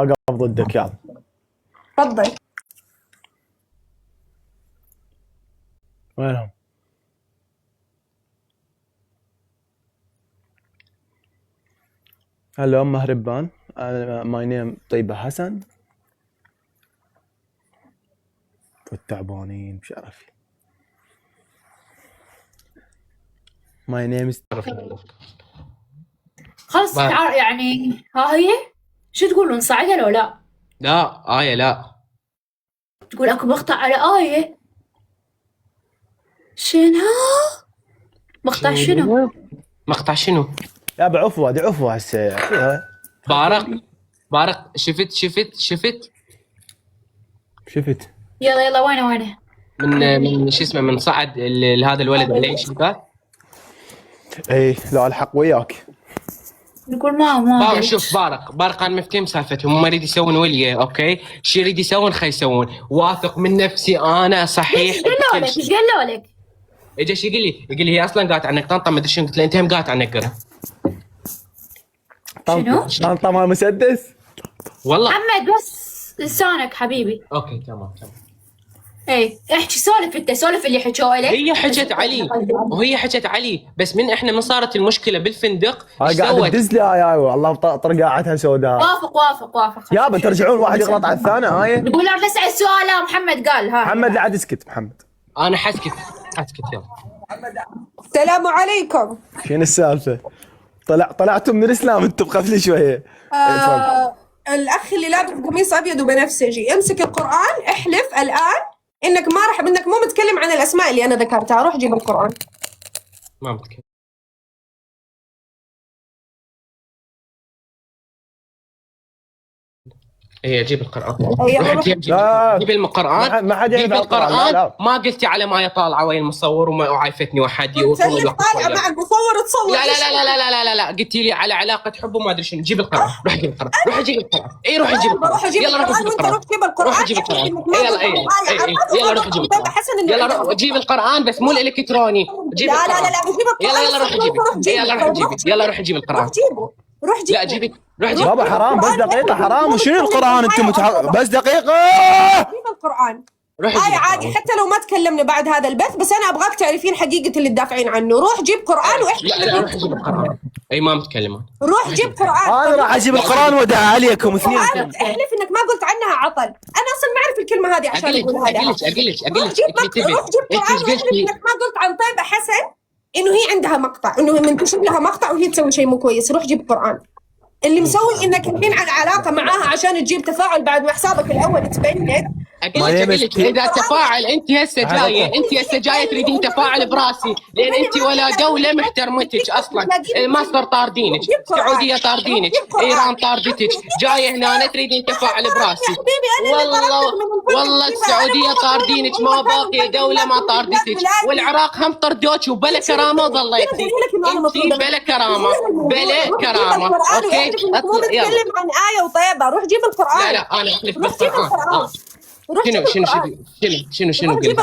اقف ضدك يلا. تفضل. وينهم؟ هلو ام مهربان، ماي نيم طيبة حسن. والتعبانين بشرفي. ماي نيم خلص يعني ها هي شو تقول نصعدها لو لا؟ لا آية لا. تقول اكو مقطع على آية. شنو؟ مقطع شنو؟ مقطع شنو؟ يا بعفوة دي عفوة هسه فيها. بارق شفت شفت. يلا يلا وينه؟ من شو اسمه، من صعد هذا الولد عليه شباك. اي لا الحق وياك. نقول ما بارق شوف، بارق انا مفتهم سالفتهم، هم يريد يسوون وليه، اوكي؟ شو يريد يسوون خي يسوون، واثق من نفسي انا صحيح. ايش قالوا لك؟ اجى شو يقول لي هي اصلا قالت عنك طنطا، ما ادري شنو، قلت له انت هم قالت عنك قرا. شنو؟ طنطا مال مسدس. والله محمد بس لسانك حبيبي. اوكي تمام. اي احكي، سولف انت، سولف اللي حكوا لك. هي حكت علي بس من احنا من صارت المشكله بالفندق هاي قاعد تدز لي هاي والله طرقاعتها سوداء. وافق يابا ترجعون واحد يغلط على الثاني. هاي نقول له بس على السؤال. محمد قال ها. محمد لا عاد اسكت محمد. انا حسكت يلا. السلام عليكم. شنو السالفة؟ طلعتوا من الاسلام انتم بخفلي شوية. الاخ اللي لابس قميص ابيض وبنفسجي، امسك القرآن، احلف الان انك انك مو متكلم عن الاسماء اللي انا ذكرتها. روح جيب القرآن. ما متكلم. ايه جيب القرآن. جيب القرآن. ما حد جيب القرآن. لا. ما قلتي على ما يطالع وين المصور وعايفتني وحدي طالعه مع المصور تصور. لا لا لا لا لا لا لا لا قلتي لي على علاقة حب وما ادري شنو. جيب القرآن. روح جيب القرآن. روح جيب القرآن. اي روح جيب القرآن. يلا روح جيب القرآن. روح جيب القرآن. يلا يلا روح جيب القرآن. يلا روح جيب القرآن بس مو الالكتروني. جيب القرآن. لا بجيب القرآن. يلا روح جيب. يلا روح جيب القرآن. روح جيبه. لا جيبك. روح جيب. بابا حرام بس دقيقة حرام. وشنو القرآن انتم بس دقيقة. جيب القرآن. روح هاي عادي حتى لو ما تكلمنا بعد هذا البث، بس انا ابغاك تعرفين حقيقة اللي تدافعين عنه. روح جيب قرآن واحكي. لا روح جيب القرآن. اي ما متكلمون. روح جيب قرآن. انا راح اجيب القرآن وادعي عليكم اثنين. احلف انك ما قلت عنها عطل. انا اصلا ما اعرف الكلمة هذه عشان اقولها لها. روح جيب قرآن واحلف انك ما قلت عن طيبة حسن انه هي عندها مقطع، انه منتشر لها مقطع وهي تسوي شيء مو كويس. روح جيب قرآن. اللي مسوي انك الحين على علاقة معاها عشان تجيب تفاعل بعد ما حسابك الاول تبند. اقول لك اذا تفاعل انت هسه جايه تريدين تفاعل براسي، لان انت ولا دوله محترمتك اصلا. مصر طاردينك، السعوديه طاردينك، ايران طاردتك، جايه هنا تريدين تفاعل براسي. والله السعوديه طاردينك، ما باقي دوله ما طاردتك، والعراق هم طردوك وبلا كرامه ظليتي. انت بلا كرامه اوكي. تتكلم عن آية وطيبة. روح جيب القرآن. لا انا احلف بالقرآن. شنو قلت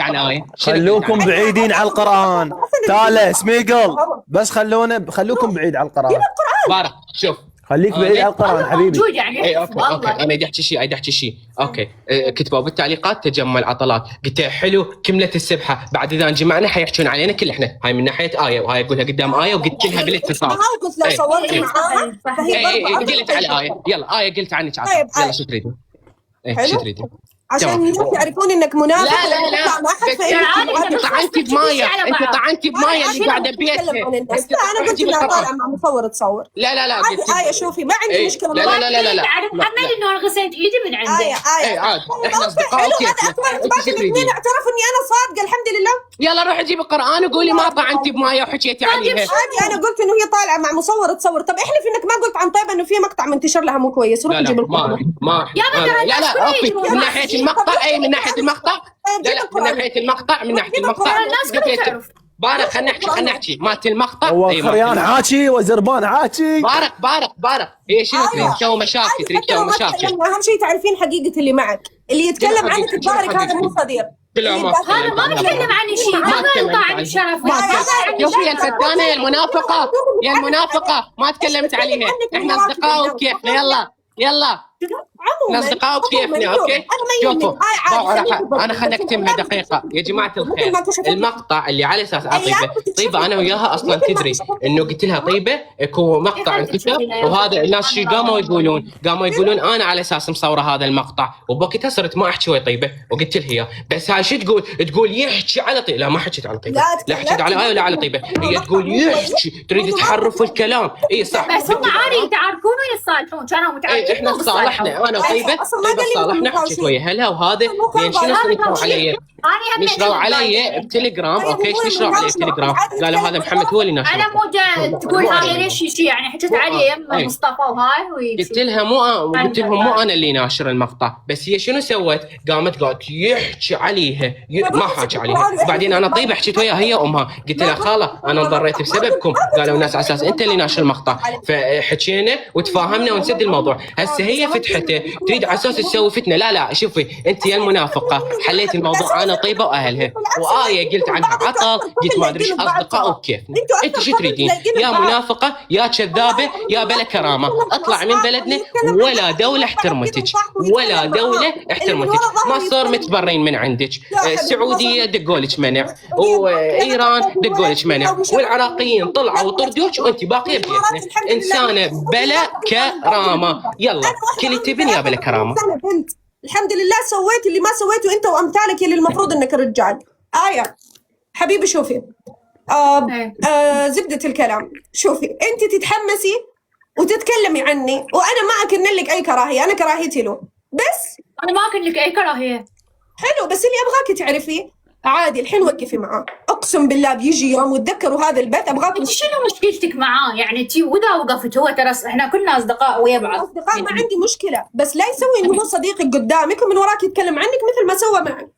عن آية؟ خلوكم بعيدين على القرآن. تعال سميقل بس خلوكم بعيد على القرآن. بارك شوف خليك بعيد على القرآن حبيبي. يعني اوكي انا بدي احكي شيء اوكي. كتبوا بالتعليقات تجمل عضلات، قلت حلو كملت السبحه، بعد اذا جمعنا حيحكون علينا كل احنا. هاي من ناحيه آية وهاي اقولها قدام آية وقلت لها بالاتصال. قلت لو صورت معاها قلت على آية. يلا آية قلت عنك يلا شو تريدين؟ شو تريدين؟ عشان الناس يعرفون انك منافق. انت طعنتي بمايه اللي قاعده بيتها. انا قلت انها طالعه مع مصور تصور. لا آية شوفي ما عندي مشكله. لا عارف محمد انه انا غسلت ايدي من عنده. آية عاد احنا اصدقاء. حلو هذا اثبات الاثنين اعترفوا اني انا صادقه الحمد لله. يلا روحي جيبي القرآن وقولي ما طعنتي بمايه وحكيتي عليها. عادي انا قلت انه هي طالعه مع مصور تصور. طب احلف انك ما قلت عن طيبه انه في مقطع منتشر لها مو كويس. روح جيب القرآن. لا من ناحيه المقطع. من ناحيه المقطع. من ناحيه المقطع الناس كلها تعرف. بارك خلنا نحكي مالت المقطع. هو خريان عاكي وزربان عاكي. بارك هي شنو تريد تسوي مشاكل. اهم شيء تعرفين حقيقه اللي معك. اللي يتكلم عنك بظهرك هذا مو صديق. لا ما هذا ما نتكلم عن شيء، ما يقطع عن الشرف. شوفي يا الفتانه يا المنافقه، يا المنافقه ما تكلمت عليها، احنا اصدقاء وبكيفنا. يلا اصدقاء بكيفنا. اوكي شوفوا انا خليني اكتمها دقيقه يا جماعه الخير. المقطع اللي على اساس طيبه انا وياها اصلا تدري انه قلت لها طيبه اكو مقطع انكتب، وهذا الناس شي قاموا يقولون انا على اساس مصوره هذا المقطع، وبوقتها صرت ما احكي ويا طيبه وقلت لها اياه. بس هاي شو تقول يحكي على طيبه. لا ما حكيت على طيبه، لا حكيت على ولا على طيبه. هي تقول يحكي، تريد تحرف الكلام. اي صح، بس هم عادي يتعاركون ويتصالحون، كانوا متعاركين. احنا صالحنا انا وطيبه صالحنا، حكيت ويا هلا وهذا. لين شنو نشروا علي؟ نشروا علي بتليجرام. اوكي ايش نشروا علي بتليجرام؟ قالوا هذا محمد هو اللي ناشر. انا مو تقول هذا ليش شيء يعني حكيت عليه يم مصطفى وهاي قلت لها قلت لهم مو انا اللي ناشر المقطع، بس هي شنو سوت؟ قالت يحكي عليها ما حاكي عليها. وبعدين انا طيبه حكيت وياها هي امها، قلت لها خاله انا انضريت بسببكم. قالوا الناس على اساس انت اللي ناشر المقطع، فحكينا وتفاهمنا ونسد الموضوع. هسه هي فتحته تريد على اساس تسوي فتنه. لا شوفي انت يا المنافقه حليت الموضوع انا طيبه واهلها، وايه قلت عنها عطل، قلت ما ادري ايش اصدقاء وكيفنا. انت شو تريدين؟ يا منافقه يا كذابه يا بلا كرامه. اطلع من بلدنا، ولا دوله احترمتك، ولا دوله احترمتك. مصر متبرين من عندك، السعوديه دقوا لك منع، وايران دقوا لك منع، والعراقيين طلعوا وطردوك وانت باقيه ببيتنا. انسانه بلا كرامه. يلا كلي تبن يا بلا كرامه. الحمد لله سويت اللي ما سويته انت وامثالك اللي المفروض انك رجال. حبيبي شوفي، زبدة الكلام. شوفي انت تتحمسي وتتكلمي عني وانا ما اكن لك اي كراهيه، انا كراهيتي له، بس انا ما اكن لك اي كراهيه. حلو، بس اللي ابغاك تعرفيه عادي الحين وقفي معاه. اقسم بالله بيجي يوم وتذكروا هذا البيت ابغاك. انت شنو مشكلتك معاه يعني؟ تي واذا وقفت هو ترى احنا كلنا اصدقاء ويا بعض. اصدقاء ما عندي مشكله، بس لا يسوي انه هو صديقك قدامك ومن وراك يتكلم عنك مثل ما سوى معي.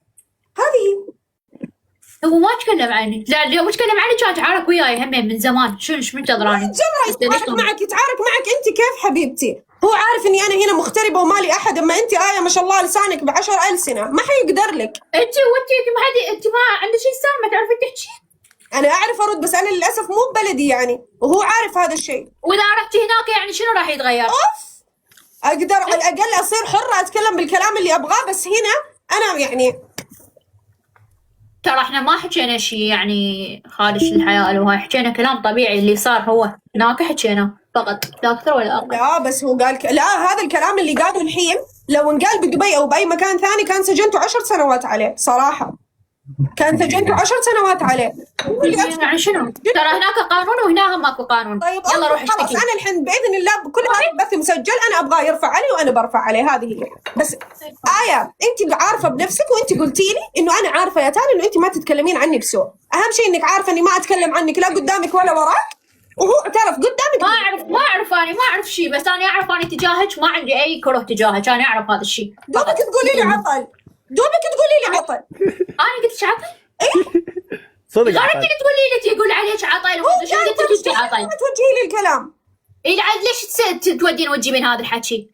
هذه هو ما تكلم عني. لا اليوم تكلم عني كان يتعارك وياي همين من زمان. شو منتظراني؟ يتعارك معك انت كيف حبيبتي؟ هو عارف اني انا هنا مغتربه ومالي احد. اما انت ما شاء الله لسانك ب10 ألسنة، ما حيقدر لك. انت ما عندك شيء لسان ما تعرفي تحكي. انا اعرف ارد، بس انا للاسف مو ببلدي يعني، وهو عارف هذا الشيء. واذا رحتي هناك يعني شنو راح يتغير؟ اقدر على الاقل اصير حره اتكلم بالكلام اللي ابغاه، بس هنا انا يعني ترى احنا ما حكينا شيء يعني خارج الحياه وهاي، حكينا كلام طبيعي اللي صار هو هناك حكينا فقط، لا اكثر ولا اقل. لا بس هو قال لا، هذا الكلام اللي قاله الحين لو انقال بدبي او باي مكان ثاني كان سجنته 10 سنوات عليه صراحه. كان سجنته 10 سنوات عليه. يعني شنو؟ ترى هناك قانون وهنا ماكو قانون. طيب يلا روح اشتكي. خلاص انا الحين باذن الله بكل هذا البث مسجل، انا ابغاه يرفع علي وانا برفع عليه. هذه هي بس. انت عارفه بنفسك وانت قلتي لي انه انا عارفه يا تاني انه انت ما تتكلمين عني بسوء. اهم شيء انك عارفه اني ما اتكلم عنك لا قدامك ولا وراك، وهو اعترف قدامك. ما اعرف شيء، بس انا اعرف اني تجاهك ما عندي اي كره تجاهك. انا اعرف هذا الشيء. دوبك تقولي لي عطل. انا قلت عطل؟ صدق غير انت تقولي لي تقول عليك عطل وشو قلت لي عطل؟ توجهي لي الكلام. اي عاد ليش تودين وجهي من هذا الحكي؟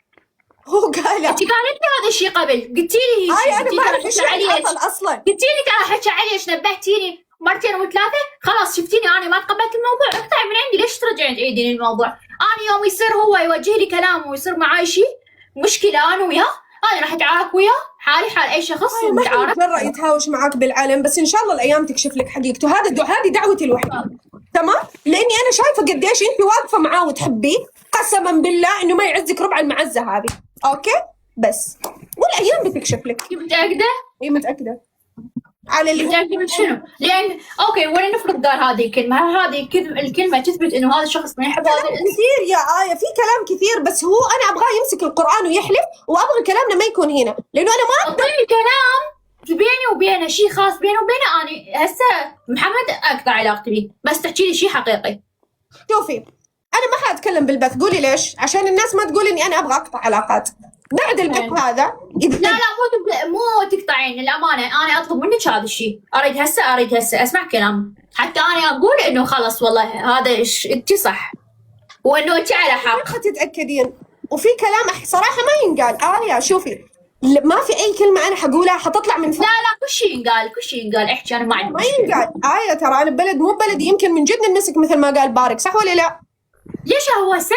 هو قال انت قالت لي هذا الشيء قبل، قلتي لي انا ما اعرف ايش عطل اصلا. قلتي لي ترى حكى عليك، نبهتيني مرتين وثلاثه، خلاص شفتيني انا ما تقبلت الموضوع، اقطعي من عندي. ليش ترجعين تعيدين الموضوع؟ انا يوم يصير هو يوجه لي كلام ويصير معاي شيء مشكله انا وياه، انا راح اتعارك وياه حالي حال اي شخص متعارك. ما جرأ يتهاوش معاك بالعلن، بس ان شاء الله الايام تكشف لك حقيقته. هذه دعوتي الوحيده، تمام؟ لاني انا شايفه قديش انت واقفه معاه وتحبيه، قسما بالله انه ما يعزك ربع المعزه هذه. اوكي بس والايام بتكشف لك. متاكده؟ اي متاكده. على اللي متاكده من شنو؟ لان اوكي ولا نفرض قال هذه الكلمه، هذه الكلمه تثبت انه هذا الشخص ما يحب هذا كثير يا في كلام كثير، بس هو انا ابغاه يمسك القران ويحلف، وابغى كلامنا ما يكون هنا، لانه انا ما اقدر كلام بيني وبينه شيء خاص بيني وبينه. اني هسه محمد اقطع علاقتي بيه، بس تحكي لي شيء حقيقي. شوفي انا ما حاتكلم بالبث، قولي ليش؟ عشان الناس ما تقول اني انا ابغى اقطع علاقات بعد البث هذا. لا مو تقطعين، الامانه انا اطلب منك هذا الشيء، اريد هسه اسمع كلام، حتى انا اقول انه خلص والله هذا انت صح وانه انت على حق. تتاكدين وفي كلام صراحه ما ينقال. شوفي ما في اي كلمه انا حقولها حتطلع من لا لا كل شيء ينقال، كل شيء ينقال، احكي انا ما عندي ما مشكلة. ينقال. ترى انا ببلد مو بلدي، يمكن من جد نمسك مثل ما قال بارك، صح ولا لا؟ ليش هو سب؟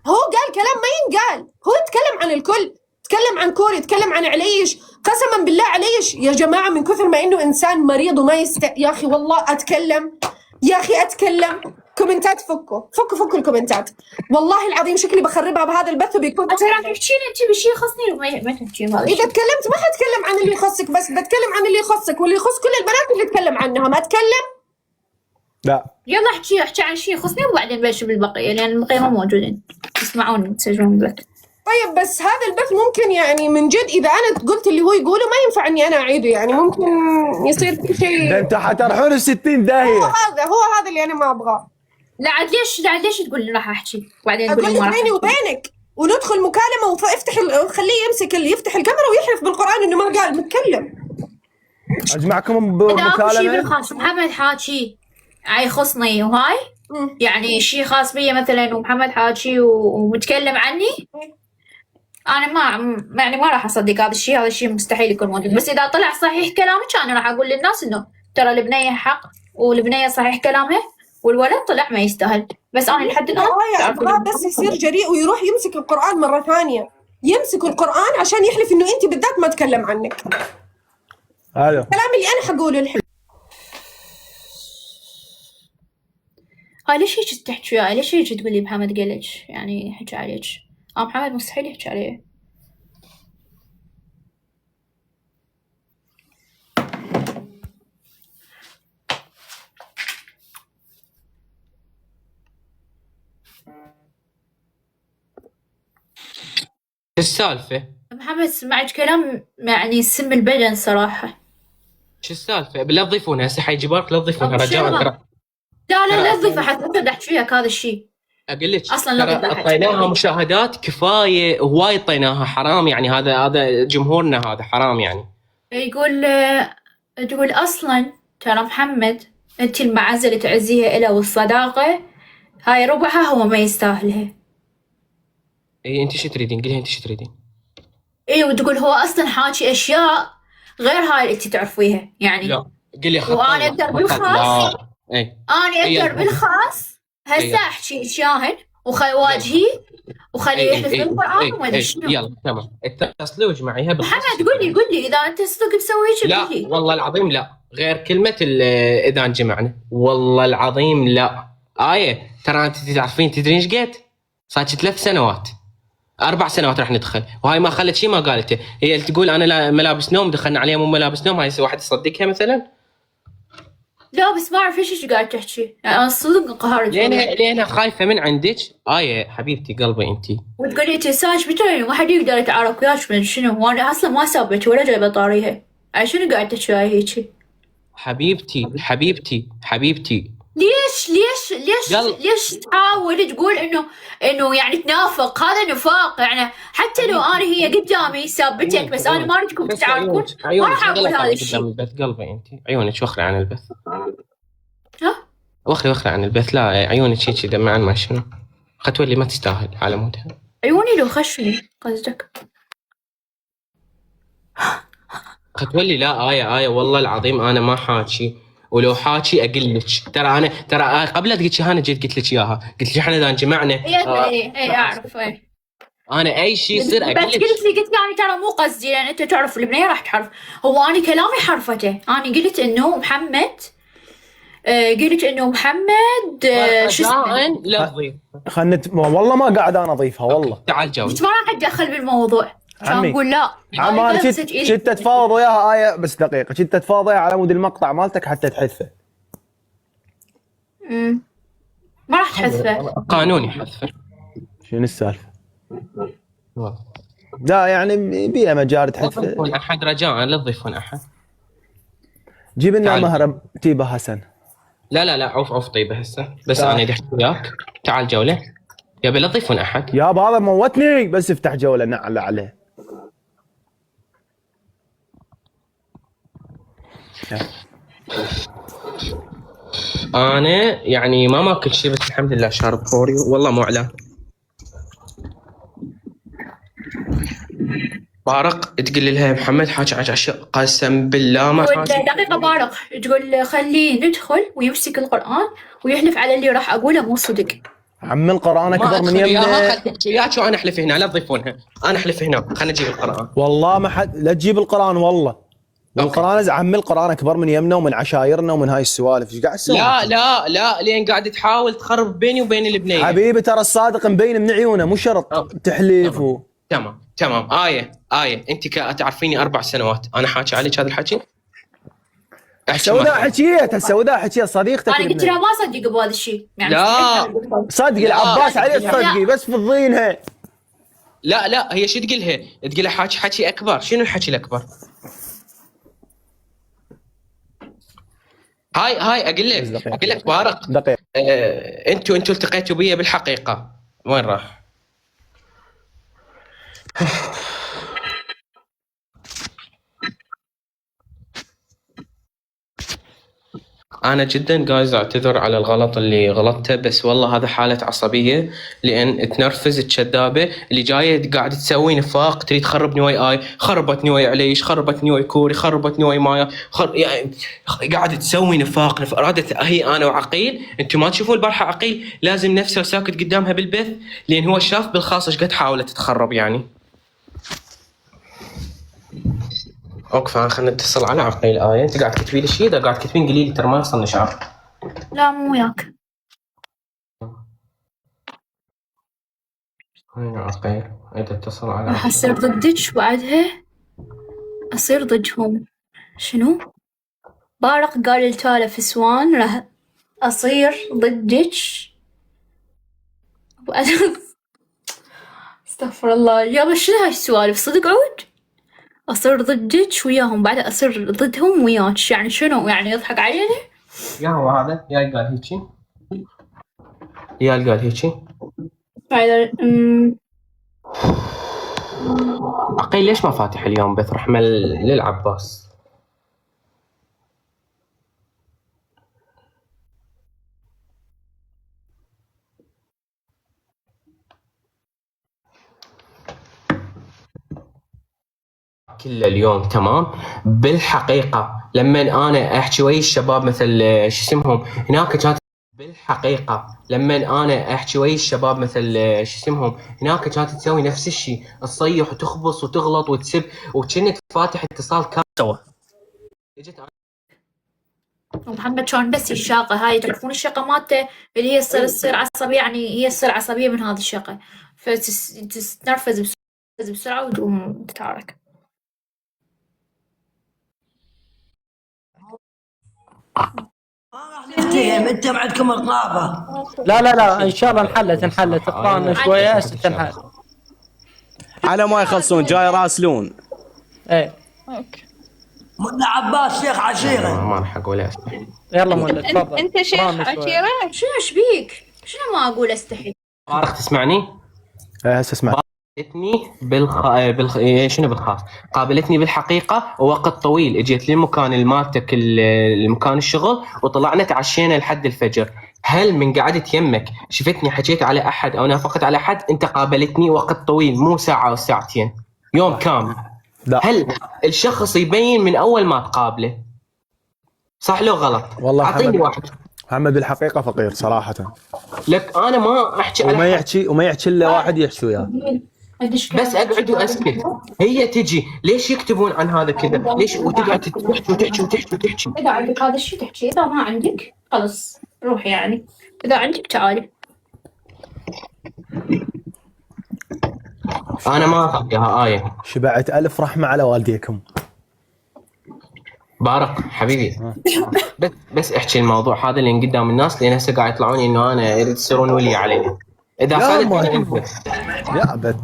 هو قال كلام ما ينقال، هو تكلم عن الكل، تكلم عن كوري، تكلم عن عليش، قسما بالله عليش يا جماعه من كثر ما انه انسان مريض وما يا اخي والله اتكلم، يا اخي اتكلم. كومنتات فكوا الكومنتات، والله العظيم شكلي بخربها بهذا البث وبيكون ترى تحكين انت بشيء يخصني ما تحكين هذا اذا تكلمت ما حتكلم عن اللي يخصك، بس بتكلم عن اللي يخصك واللي يخص كل البنات اللي اتكلم عنهم. اتكلم لا يلا احكي عن شيء يخصني وبعدين بلش بالبقيه، لان البقيه ما موجودين يسمعوني تسجلون البث. طيب بس هذا البث ممكن يعني من جد اذا انا قلت اللي هو يقوله ما ينفع اني انا اعيده، يعني ممكن يصير في شيء. ده انت حترحون 60 داهيه. هو هذا اللي انا ما ابغاه. لا عاد ليش تقول لي راح احكي وبعدين اقول تقول لي ما لك راح بيني أحكي؟ وبينك وندخل مكالمه خليه يفتح الكاميرا ويحلف بالقران انه ما قال متكلم. اجمعكم اذا اكو شيء بمكالمه. بالخاص محمد حاكي يخصني وهاي يعني شيء خاص بي مثلا ومحمد حاكي ومتكلم عني، انا ما راح اصدق هذا الشيء مستحيل يكون موجود. بس اذا طلع صحيح كلامك انا راح اقول للناس انه ترى البنيه حق والبنيه صحيح كلامها والولد طلع ما يستاهل. بس انا لحد الان ابغاه بس يصير جريء ويروح يمسك القران مره ثانيه، يمسك القران عشان يحلف انه انت بالذات ما تكلم عنك. هذا الكلام اللي انا حقوله الحين. هاي ليش هيك تحكي وياي؟ ليش هيك تقولي محمد قالك يعني يحكي عليك؟ محمد مستحيل يحكي عليه. السالفة؟ محمد سمعت كلام يعني يسم البدن صراحة. شو السالفة؟ لا تضيفونها هسه حيجيبوك، لا تضيفونها رجاء. ترى لا تضيفها حتى انت احكي وياك هذا الشيء. اقول لك اصلا لا تضيفها. اعطيناها مشاهدات كفاية، هواي اعطيناها، حرام يعني هذا جمهورنا، هذا حرام يعني. تقول اصلا ترى محمد انت المعزة اللي تعزيها له والصداقة هاي ربعها هو ما يستاهلها. اي انت شو تريدين؟ قولي انت شو تريدين؟ اي وتقول هو اصلا حاكي اشياء غير هاي اللي انت تعرفيها يعني. لا قولي وانا اقدر بالخاص اي انا اقدر بالخاص هسه احكي شاهد وواجهي وخليه يحلف بالقران وما ادري شنو. يلا تمام اتصلي واجمعيها محمد قول لي اذا انت صدق مسوي هيك لا قول لي. والله العظيم لا، غير كلمة اذا انجمعنا والله العظيم لا. ترى انت تعرفين تدرين ايش قد؟ صار 3 سنوات 4 سنوات راح ندخل، وهاي ما خلت شيء ما قالته. هي اللي تقول انا ملابس نوم دخلنا عليها مو ملابس نوم، هاي واحد يصدقها مثلا؟ لا بس ما اعرف ايش قاعد تحكي، انا صدق قهرت. لينا خايفه من عندك. حبيبتي قلبي انت وتقول لي تساج بتوني ما حد يقدر يتعارك وياك من شنو، وانا اصلا ما سابت ولا جايبه طاريها. شنو قاعد تحكي هيك؟ حبيبتي ليش تحاول تقول انه يعني تنافق؟ هذا نفاق يعني. حتى لو انا هي قدامي سابتك بس انا ما اريدكم تتعاركون ما راح اقول هذا الشيء. قلبي انت عيونك وخري عن البث. ها وخري عن البث. لا عيونك هيك دمعان ما شنو. ختولي ما تستاهل على مودها. عيوني لو خشني قصدك؟ ختولي لا آية والله العظيم انا ما حاكي، ولو حاكي اقول لك. ترى قبل لا تقولي هانا جيت قلت لك اياها، قلت لك احنا اذا انجمعنا اي اعرف. انا اي شيء يصير اقول لك. بس قلت لي يعني ترى مو قصدي، لان انت تعرف البنيه راح تعرف. هو انا كلامي حرفته، انا قلت انه محمد شو اسمه لا تضيف. والله ما قاعد انا اضيفها والله. تعال جاوب. ما راح اتدخل بالموضوع عشان نقول لا. انا كنت تتفاوض وياها بس دقيقه، كنت تتفاوض وياها على مود المقطع مالتك حتى تحذفه. ما راح تحذفه قانوني حذفه. شنو السالفه؟ لا يعني بيها مجال تحذفه. لا تضيفون احد رجاء، لا تضيفون احد. جيب لنا مهرب تيبه حسن. لا عوف طيبه هسه بس انا ادي احكي وياك. تعال جوله يابا لا تضيفون احد. يابا هذا موتني، بس افتح جوله نعلى عليه. انا يعني ما ماكل شيء بس الحمد لله شارب فوري والله مو اعلان. بارق تقول لها محمد حاجة عشاء، قسم بالله ما تقول حاجة. دقيقة بارق، تقول خليه ندخل ويمسك القرآن ويحلف على اللي راح أقوله مو صدق. عم القرآن ما اكبر من ادخل وياها، يمنا. خل تحكي وياك وانا احلف هنا، لا تضيفونها، انا احلف هنا، خلينا نجيب القرآن. والله ما حد، لا تجيب القرآن والله. والقرآن عم القرآن اكبر من يمنا ومن عشايرنا ومن هاي السوالف، ايش قاعد تسوي؟ لا لين قاعد تحاول تخرب بيني وبين البنية. حبيبي ترى الصادق مبين من عيونه، مو شرط تحليف تمام. آية انت تعرفيني 4 سنوات، انا حاكي عليك هذا الحكي؟ هسه وذا حكيت صديقتك. أنا قلت لها ما صدق بهذا الشيء يعني. لا. صدقي العباس عليه تصدقي، بس فضينها. لا هي شو تقولها؟ تقولها حكي اكبر. شنو الحكي الاكبر؟ هاي اقول لك بارق، دقيقة. انتوا التقيتوا بي بالحقيقة، وين راح؟ انا جدا جايز اعتذر على الغلط اللي غلطته، بس والله هذا حالة عصبية، لان تنرفز الكذابة اللي جاية قاعد تسوي نفاق، تريد تخربني وياي، خربتني ويا عليش، خربتني ويا كوري، خربتني ويا مايا، يعني قاعدة تسوي نفاق رادت هي انا وعقيل. انتم ما تشوفون البارحة عقيل لازم نفسه ساكت قدامها بالبث، لان هو شاف بالخاص ايش قد حاولت تتخرب يعني. اوكي خلينا نتصل على عقيل. انت قاعد تكتبي لي شيء؟ اذا قاعد تكتبين قولي لي ترى ما يوصلني شعر. لا مو وياك. وين عقيل؟ اذا اتصل على راح أصير ضدك وبعدها أصير ضدهم. شنو؟ بارق قال لتالف سوان راح أصير ضدك استغفر الله يا بس شنو هاي السوالف؟ صدق عود؟ أصير ضدك وياهم بعدها أصير ضدهم وياك، يعني شنو يعني يضحك علينا؟ يا هو هذا يا قال هيجي، يا قال هيجي. عقيل ليش ما فاتح اليوم بث رحمة للعباس؟ كل اليوم تمام. بالحقيقة لما أنا أحكي ويا الشباب مثل شو اسمهم هناك كانت، بالحقيقة لما أنا أحكي ويا الشباب مثل شو اسمهم هناك كانت تسوي نفس الشيء، تصيح وتخبص وتغلط وتسب، وكنت فاتح اتصال سوا. ومحمد كان بس الشاقة هاي، تعرفون الشقة مالته اللي هي تصير عصبية، يعني هي تصير عصبية من هذه الشقة، فتتنرفز بسرعة وتقوم تتعارك. انت عندكم رقابه؟ لا ان شاء الله انحلت اقران شويه تنحل على ما يخلصون جاي راسلون. ايه ملا عباس شيخ عشيره. ما راح اقول يلا مولد تفضل. انت شيخ عشيره؟ شنو ايش بيك؟ شنو ما اقول استحي؟ بارق تسمعني؟ هسه اسمع. قابلتني شنو بالخاص؟ قابلتني بالحقيقة ووقت طويل، اجيت للمكان اللي مالتك المكان الشغل، وطلعنا تعشينا لحد الفجر. هل من قعدت يمك شفتني حكيت على احد او نافقت على احد؟ انت قابلتني وقت طويل مو ساعة او ساعتين، يوم كامل. لا. هل الشخص يبين من اول ما تقابله؟ صح لو غلط؟ والله اعطيني واحد. محمد بالحقيقة فقير صراحة. لك انا ما احكي على وما يحكي الا واحد يحكي وياه. بس اقعد واسكت. هي تجي ليش يكتبون عن هذا كذا؟ ليش وتقعد تحكي اذا عندك هذا الشيء تحكي، اذا ما عندك خلص روحي، يعني اذا عندك تعالي. انا ما ابغاها آية. شبعت ألف رحمة على والديكم. بارق حبيبي بس احكي الموضوع هذا اللي قدام الناس، لان هسه قاعد يطلعون انه انا اريد تصيرون ولي علي. اذا يا ابد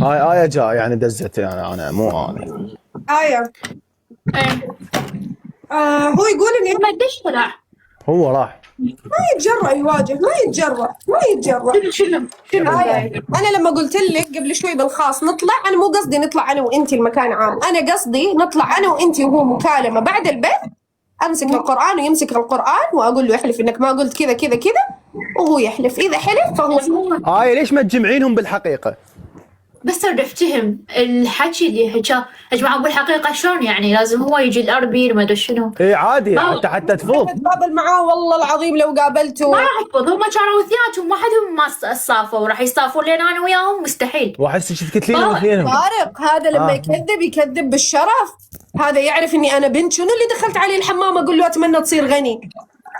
هاي آية جاء يعني دزت، يعني انا مو انا آية. هو يقول اني ما قديش طلع؟ هو راح ما يتجرأ يواجه، ما يتجرأ. شنو آية. انا لما قلت لك قبل شوي بالخاص نطلع، انا مو قصدي نطلع انا وانت المكان عام، انا قصدي نطلع انا وانت وهو مكالمة بعد البث، امسك القرآن ويمسك القرآن واقول له احلف انك ما قلت كذا كذا كذا، وهو يحلف، اذا حلف فهو آية. ليش ما تجمعينهم بالحقيقة؟ بس اريد افتهم الحكي اللي حكاه يا جماعه بالحقيقه شلون يعني لازم هو يجي الاربيل ما ادري شنو. اي عادي حتى تفوض. اتقابل معاه والله العظيم لو قابلته. ما راح افض، هم كانوا اثنيناتهم وحدهم ما صافوا، راح يصافون لين انا وياهم مستحيل. واحسك تكتلين اثنينهم. طارق هذا لما يكذب بالشرف، هذا يعرف اني انا بنت. شنو اللي دخلت عليه الحمام اقول له اتمنى تصير غني؟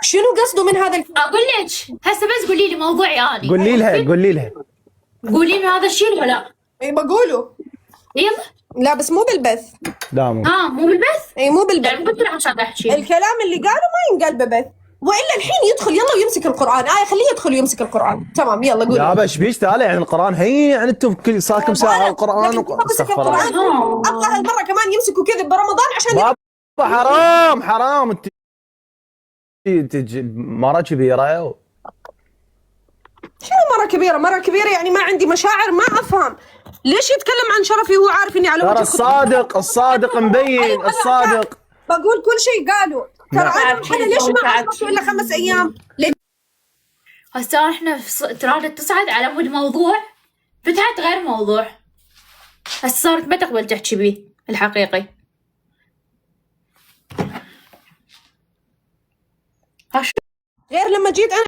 شنو قصده من هذا اقول لك هسه بس قولي لي موضوعي انا. قولي لها قولي لي هذا الشيء ولا لا؟ اي بقوله. يلا. لا بس مو بالبث. لا مو مو بالبث؟ اي مو بالبث. يعني قلت له عشان احكي الكلام اللي قاله ما ينقال ببث، والا الحين يدخل يلا ويمسك القران. خليه يدخل ويمسك القران. تمام يلا قول. لا بس بيش تعالى يعني القران هي يعني انتم كل صار كم ساعه القران استغفر الله. ابغى هالمره كمان يمسكوا كذب برمضان عشان حرام انت مره كبيره. شنو مرة كبيرة يعني ما عندي مشاعر؟ ما أفهم ليش يتكلم عن شرفي وهو عارف إني على وجه الصادق مبين. الصادق بقول كل شيء قالوا. ترى أنا ليش ما عرفته إلا 5 أيام؟ هسه احنا ترى تصعد على مود موضوع فتحت غير موضوع. هسه صارت ما تقبل تحكي بيه الحقيقي. غير لما جيت أنا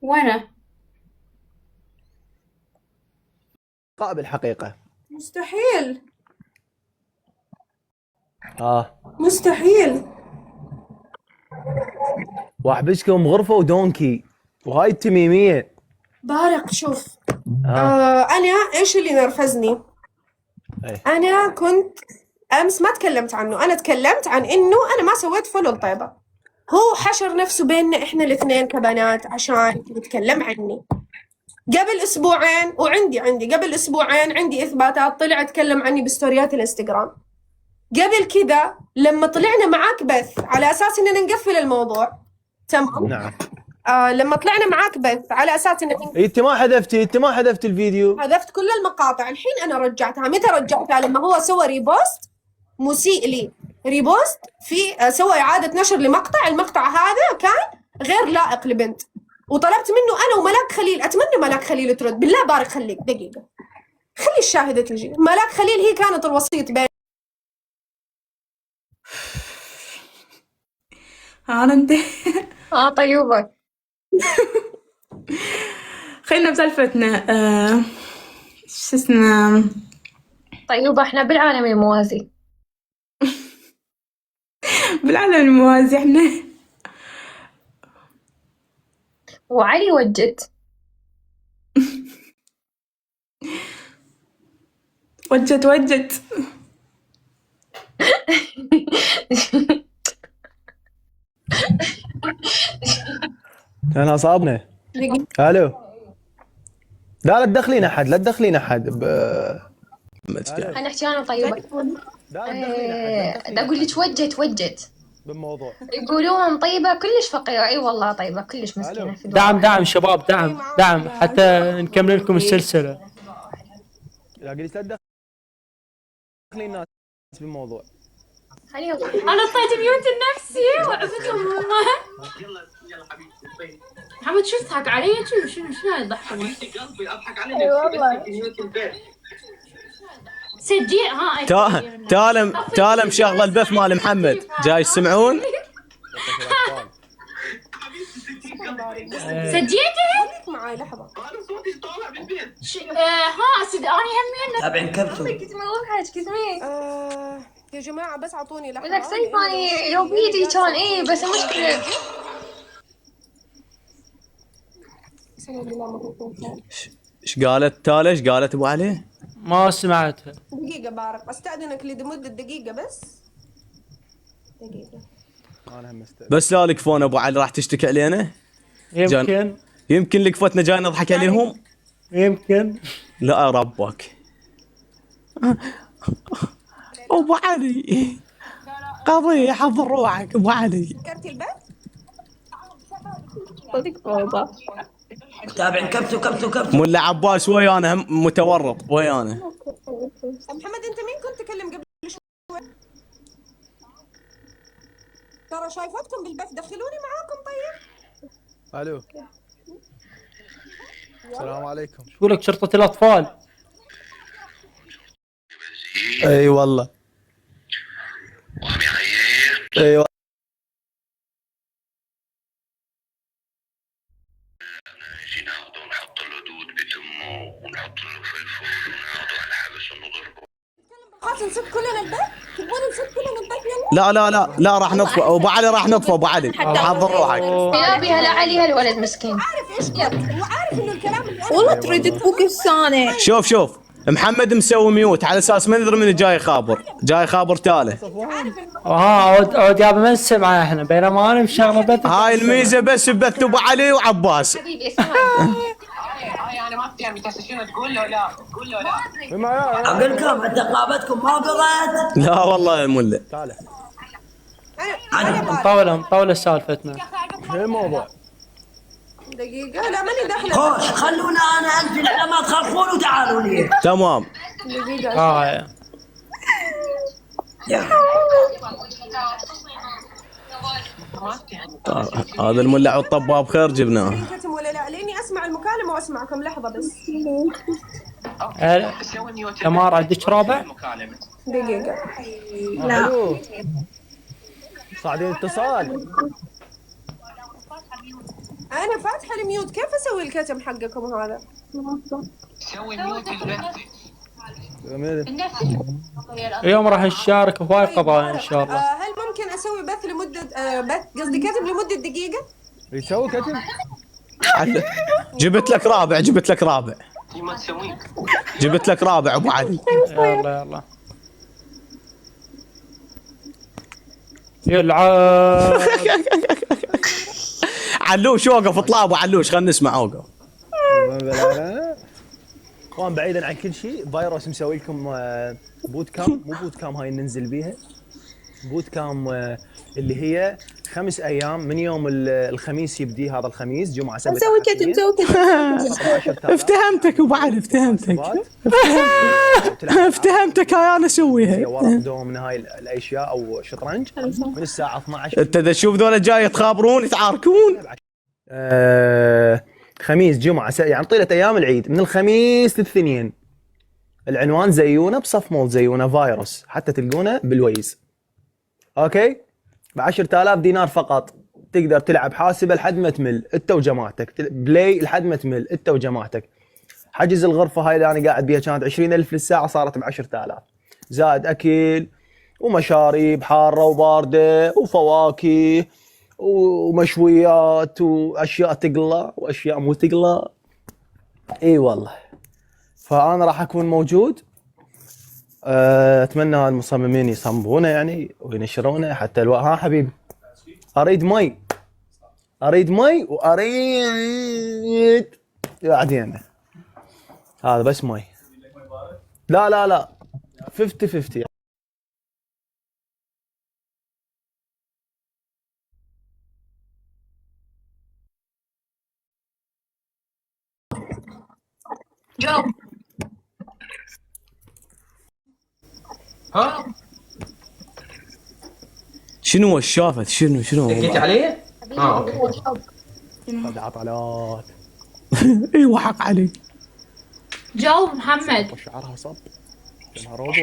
وينه؟ قابل حقيقة مستحيل. مستحيل. واحبسكم غرفة ودونكي وهاي التميمية. بارق شوف أنا إيش اللي نرفزني؟ أنا كنت أمس ما تكلمت عنه، أنا تكلمت عن إنه أنا ما سويت فولو لطيبة. هو حشر نفسه بيننا إحنا الاثنين كبنات عشان يتكلم عني. قبل أسبوعين عندي قبل أسبوعين عندي إثباتات، طلع اتكلم عني بستوريات الانستغرام. قبل كذا لما طلعنا معاك بث على أساس إننا نقفل الموضوع، تمام؟ نعم. لما طلعنا معاك بث على أساس إن انت ما حذفتي الفيديو. حذفت كل المقاطع. الحين أنا رجعتها. متى رجعتها؟ لما هو سوى ريبوست مسيء لي، ريبوست في سوى إعادة نشر لمقطع. المقطع هذا كان غير لائق لبنت، وطلبت منه أنا وملاك خليل، أتمنى ملاك خليل ترد. بالله بارك خليك دقيقة، خلي الشاهدة تجي. ملاك خليل هي كانت الوسيط بين انت طيوبة. خلينا بسالفتنا. شو اسمه؟ طيوبة احنا بالعالم الموازي. بالعالم الموازي احنا. وعلي وجت وجت انا صابنا. الو لا تدخلين احد حنحكي انا طيبة. اقول لك وجت بالموضوع. يقولون طيبة كلش فقيرة. اي والله طيبة كلش مسكينة. دعم شباب، دعم حتى نكمل لكم السلسلة. لا قلت لا تدخلين الناس بالموضوع. انا طيت ميوت لنفسي وعفتهم والله. يلا حبيبتي. محمد شو تضحك علي؟ شنو يضحكون؟ قلبي اضحك علي. اي والله. سجي تالم شغله البث مال محمد جاي تسمعون. سجيتي؟ معي لحظة. انا صوتي طالع بالبيت. انا همين تابعين كبسوا. يا جماعة بس اعطوني لحظة. بدك سيفاني لو بيدي كان بس المشكلة ايش قالت تالا؟ ايش قالت ابو علي؟ ما سمعتها. دقيقة بارق استأذنك لمدة دقيقة بس. دقيقة. بس لا لكفون ابو علي راح تشتكي علينا؟ يمكن لكفتنا جاي نضحك عليهم؟ يمكن. لا ربك ابو علي قضية حضر روحك ابو علي. سكرتي البث؟ تابعين كبسوا. ملا عباس ويانا متورط ويانا. محمد انت مين كنت تكلم قبل شوي؟ ترى شايفتكم بالبث، دخلوني معاكم طيب. الو السلام عليكم. يقول لك شرطة الأطفال. اي والله. ايوه. نجي ناخده ونحط له دود بتمه ونحط له فلفل وناخده على الحبس ونضربه. خلاص نسد كلنا البيت؟ تبغون نسد كلنا البيت يلا؟ لا راح نطفى. ابو علي راح نطفى. ابو علي حضر روحك. يا بها لعلي هالولد مسكين. عارف ايش وعارف انه الكلام اللي والله تريد تفوق السانة. شوف محمد مسوي ميوت على اساس ما ندري من جاي خابر تاله. عود يابا ما نسمعه احنا بينما انا بشغله بث. هاي الميزه بس بث ابو علي وعباس. حبيبي اسمعني. هاي انا ما فهمت هسه شنو تقول له؟ لا قول له لا. اقول لكم انت قابتكم ما بغت. لا والله يا مله. مطولة سالفتنا. شو الموضوع؟ دقيقة لا ماني داخلة. خوش خلونا انا انزل على ما تخافون وتعالوا لي. تمام. دقيقة. هذا المولع والطباب خير جبناه. كتم ولا لا لاني اسمع المكالمة واسمعكم لحظة بس. تمار عندك رابع؟ دقيقة. لا صاعدين اتصال. انا فاتحة الميوت كيف اسوي الكتم حقكم هذا؟ سوي ميوت البث. اليوم راح نشارك هواي قضايا ان شاء الله. هل ممكن اسوي بث لمدة بث قصدي كتم لمدة دقيقة؟ يسوي كتم؟ جبت لك رابع ما تسويه. جبت لك رابع ابو علي. يلا يلعب. علوش وقف اطلع ابو علوش خلينا نسمع وقف. اخوان بعيدا عن كل شيء فيروس مسوي لكم بوت كام. مو بوت كام هاي ننزل بيها. بوت كام اللي هي 5 ايام من يوم الخميس يبدي. هذا الخميس جمعه سبت سوي كتم. افتهمتك ابو علي افتهمتك هاي انا اسويها. ورق دوم من هاي الاشياء او شطرنج من الساعه 12. انت اذا تشوف ذولا جاي يتخابرون يتعاركون. خميس جمعه يعني طيله ايام العيد من الخميس للاثنين. العنوان زيونه بصف مول زيونه فيروس حتى تلقونه بالويز. اوكي ب10,000 دينار فقط تقدر تلعب حاسبه لحد ما تمل انت وجماعتك. بلاي لحد ما تمل انت وجماعتك. حجز الغرفه هاي اللي انا قاعد بيها كانت 20,000 للساعه صارت ب10,000 زائد اكل ومشاريب حاره وبارده وفواكه ومشويات واشياء تقلى واشياء مو تقلى. اي والله. فانا راح اكون موجود. اتمنى المصممين يصممونه يعني وينشرونه حتى ها حبيبي اريد مي واريد بعدين. هذا بس مي. لا 50-50. جو ها شنو الشافت شنو دقيت عليه؟ اوكي. هذا عطلات. ايوه حق علي. جو محمد. شعرها صب. روبوت.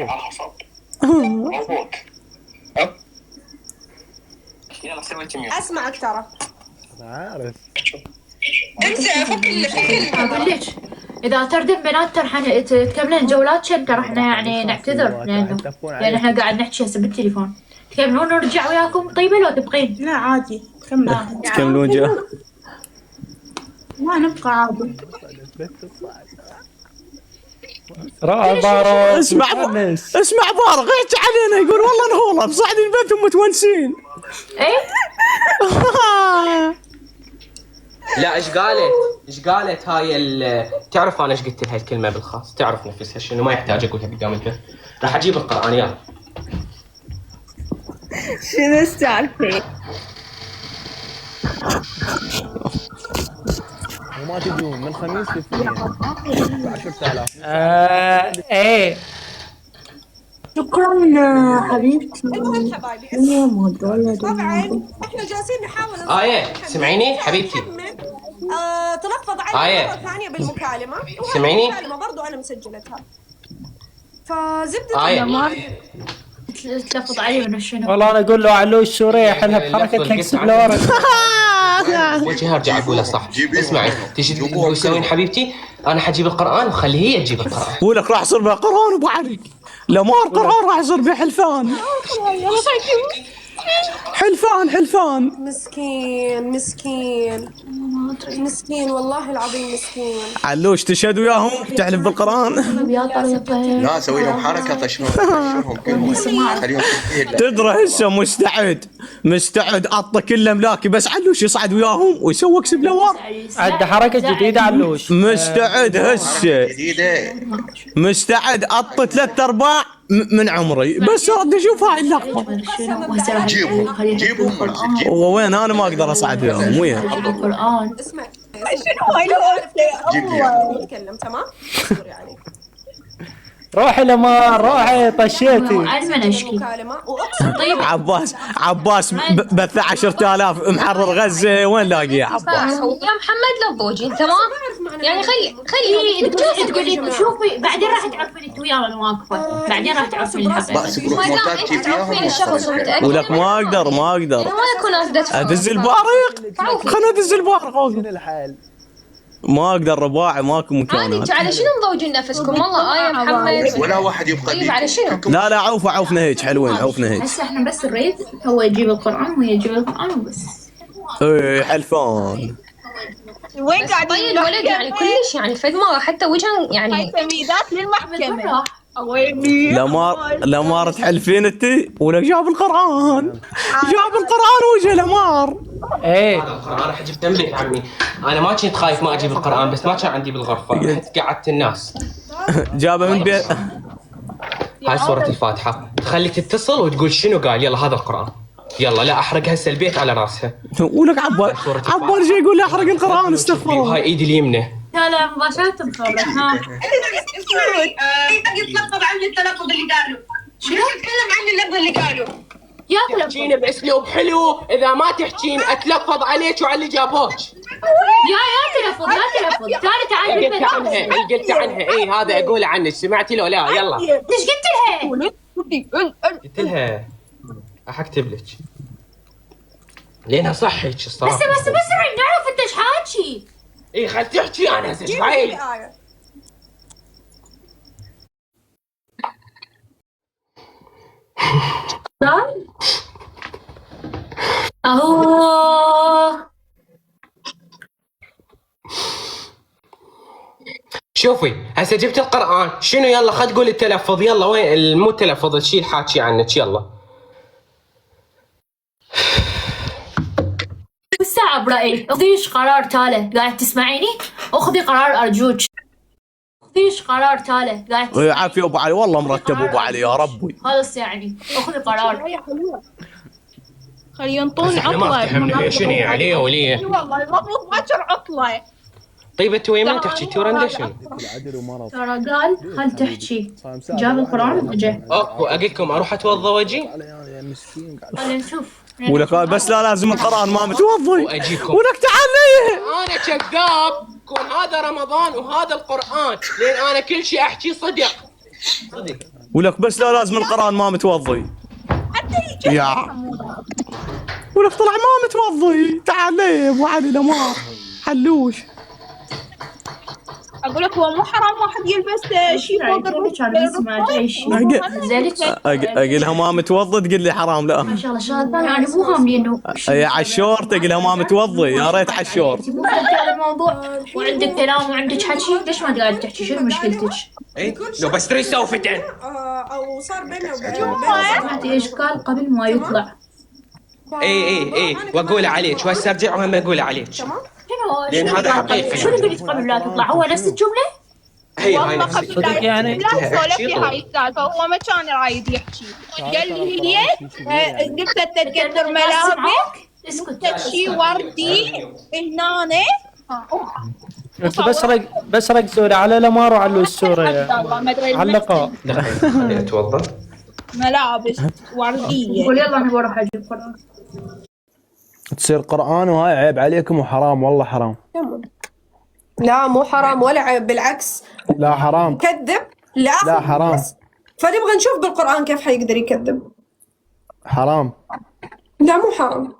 يلا سويت ميوت. اسمعك ترى. انا عارف. اقول لك اذا تردن بنات راح تكملين جولات شنطه راح يعني نعتذر لان احنا قاعد نحكي هسه بالتليفون. تكملون ونرجع وياكم طيبه لو تبقين؟ لا عادي كمل. تكملون جو. ما نبقى عادي. اسمع بارق يحكي علينا يقول والله نهوله بصعدين بيتهم متونسين. ايه لا ايش قالت هاي تعرف انا ايش قلت لها الكلمه بالخاص. تعرف نفسها شنو ما يحتاج اقولها قدام البث. راح اجيب القران يلا. شنو السالفة؟ وما تجون من خميس لاثنين 10,000. ايه شكرا حبيبتي. المهم حبايبي طبعا احنا جالسين نحاول ايه سمعيني حبيبتي. فتلفظ علي مرة ثانية بالمكالمة، سمعيني؟ المكالمة برضو أنا مسجلتها. فزبدة تلفظ علي من شنو؟ والله انا اقول له علوش سوريا حلها بحركه تكسب لورا. وجهي ارجع اقولها صح. اسمعي، تيجي تسوين حبيبتي، انا حجيب القران وخلي هي تجيب القران. ولك راح يصير بها قران ابو علي، لمار قران راح يصير بها حلفان. حلفان. مسكين والله العظيم مسكين. علوش تشهد وياهم تحلف بالقران. لا اسوي لهم حركه طشرهم كلهم خليهم تدرى هسه مستعد اطق كل املاكي بس علوش يصعد وياهم ويسوي اكسب لوار. عنده حركه جديده علوش. مستعد هسه جديده. مستعد اطق 3/4 من عمري بس ارد اشوف هاي اللقطه. جيبهم وين انا ما اقدر اصعد وياهم وين. اسمع شنو هاي نتكلم تمام؟ يعني روحي لمار روحي طشيتي. أنا اشكي. طيب عباس بث 10,000 محرر غزه وين لاقيه يا عباس؟ يا محمد لفظوجين تمام. يعني خلي تقولي شوفي بعدين راح تعرفين انت وياه انا واقفه، بعدين راح تعرفين الحقيقه. بس بروح موتات كيف وياهم. ولك ما اقدر ما يكون ناس ادز البارق. خلنا ادز البارق. ما اقدر رباعي ماكو مكانات. على شنو مضوجين نفسكم والله يا محمد؟ ولا واحد يبقى طيب على شنو؟ لا عوفنا هيك حلوين عوفنا هيك. هسه احنا بس نريد هو يجيب القران وهي تجيب القران وبس. ايه حلفان. وين قاعدين؟ طيب الولد يعني كلش يعني فد مرة حتى وجهه يعني تمهيدات للمحكمة. ويني لمار تحلفين انتي ولك جاب القران وجه لمار. ايه القران راح اجيب تنبيه عمي. انا ما كنت خايف ما اجيب القران بس ما كان عندي بالغرفه، رحت قعدت الناس. جابه من بيت. هاي سورة الفاتحة، تخلي تتصل وتقول شنو قال. يلا هذا القرآن، يلا لا احرق هسه البيت على راسها. ولك عبار جاي يقول لي احرق القران استغفر الله. وهاي ايدي اليمنى. لا مباشرة تفضل. ها يتلفظ عني التلفظ اللي قالوا. شنو تتكلم عن اللفظ اللي قالوا؟ يا تحجين باسلوب حلو، اذا ما تحجين اتلفظ عليك وعلى اللي جابوك. يا تلفظ تعالي قلت عنها اي هذا اقول عنك. سمعتي لو لا؟ يلا ايش قلت لها احكتب لك لانها صح هيك الصراحه. بس نعرف انت ايش حاكي. اي خل تحكي انا هسه ايش رايك؟ شوفي هسه جبت القرآن شنو يلا خل تقول التلفظ. يلا وين مو التلفظ الشيء الحاكي عنك. يلا الساعة برأيي اخذيش قرار تاله. قاعد تسمعيني؟ اخذي قرار ارجوك. اخذيش قرار تاله. قاعد يا عافية ابو علي والله مرتب ابو علي يا ربي. خلص يعني اخذي قرار. خلي ينطون احنا ما فهمنا شنو عليه وليه. والله المفروض ما تصير عطلة. طيب انت وين ما تحكي تورندا شنو؟ ترى قال خل تحكي. جاب القرآن وجا. اكو اقول لكم اروح اتوضا واجي. خلينا نشوف. ولك بس لا لازم القرآن ما متوضي. واجيكم. ولك تعال لي. انا كذاب. كون هذا رمضان وهذا القرآن لين انا كل شيء احكي صدق. ولك بس لا لازم القرآن ما متوضي. يا ولك طلع ما متوضي. تعال لي ابو علي لمار حلوش. اقول لك هو مو حرام واحد يلبس شيء فوق اقولها ما متوضي تقول لي حرام. لا ما شاء الله شغله ثانيه انا مو هاملي انه يا عالشور تقولها ما متوضي. يا ريت عالشور. هذا الموضوع وعندك كلام وعندك حكي. ليش ما قاعد تحكي؟ شنو مشكلتك؟ اي لو بس تريد سوي فتن او صار بيننا سمعتي ايش قال قبل ما يطلع؟ اي واقول عليك وهسه ارجع وهم اقول عليك. لأن هذا حقيقي. شنو قلت قبل لا تطلع؟ هو نفس الجملة؟ هي نفس صدق يعني. لا سولف في هاي السالفة. هو ما كان رايد يحكي. قال لي هي قلت له تقدر ملابس اسكت شيء وردي هنا. بس ركزوا لي على لمار وعلى السورية علقوا. خليني اتوضا. ملابس وردية. قول يلا انا بروح اجيب قرآن. تصير قرآن وهاي عيب عليكم وحرام والله حرام. لا مو حرام ولا عيب، بالعكس لا حرام. كذب. لا حرام. فنبغى نشوف بالقرآن كيف حيقدر يكذب. حرام. لا مو حرام.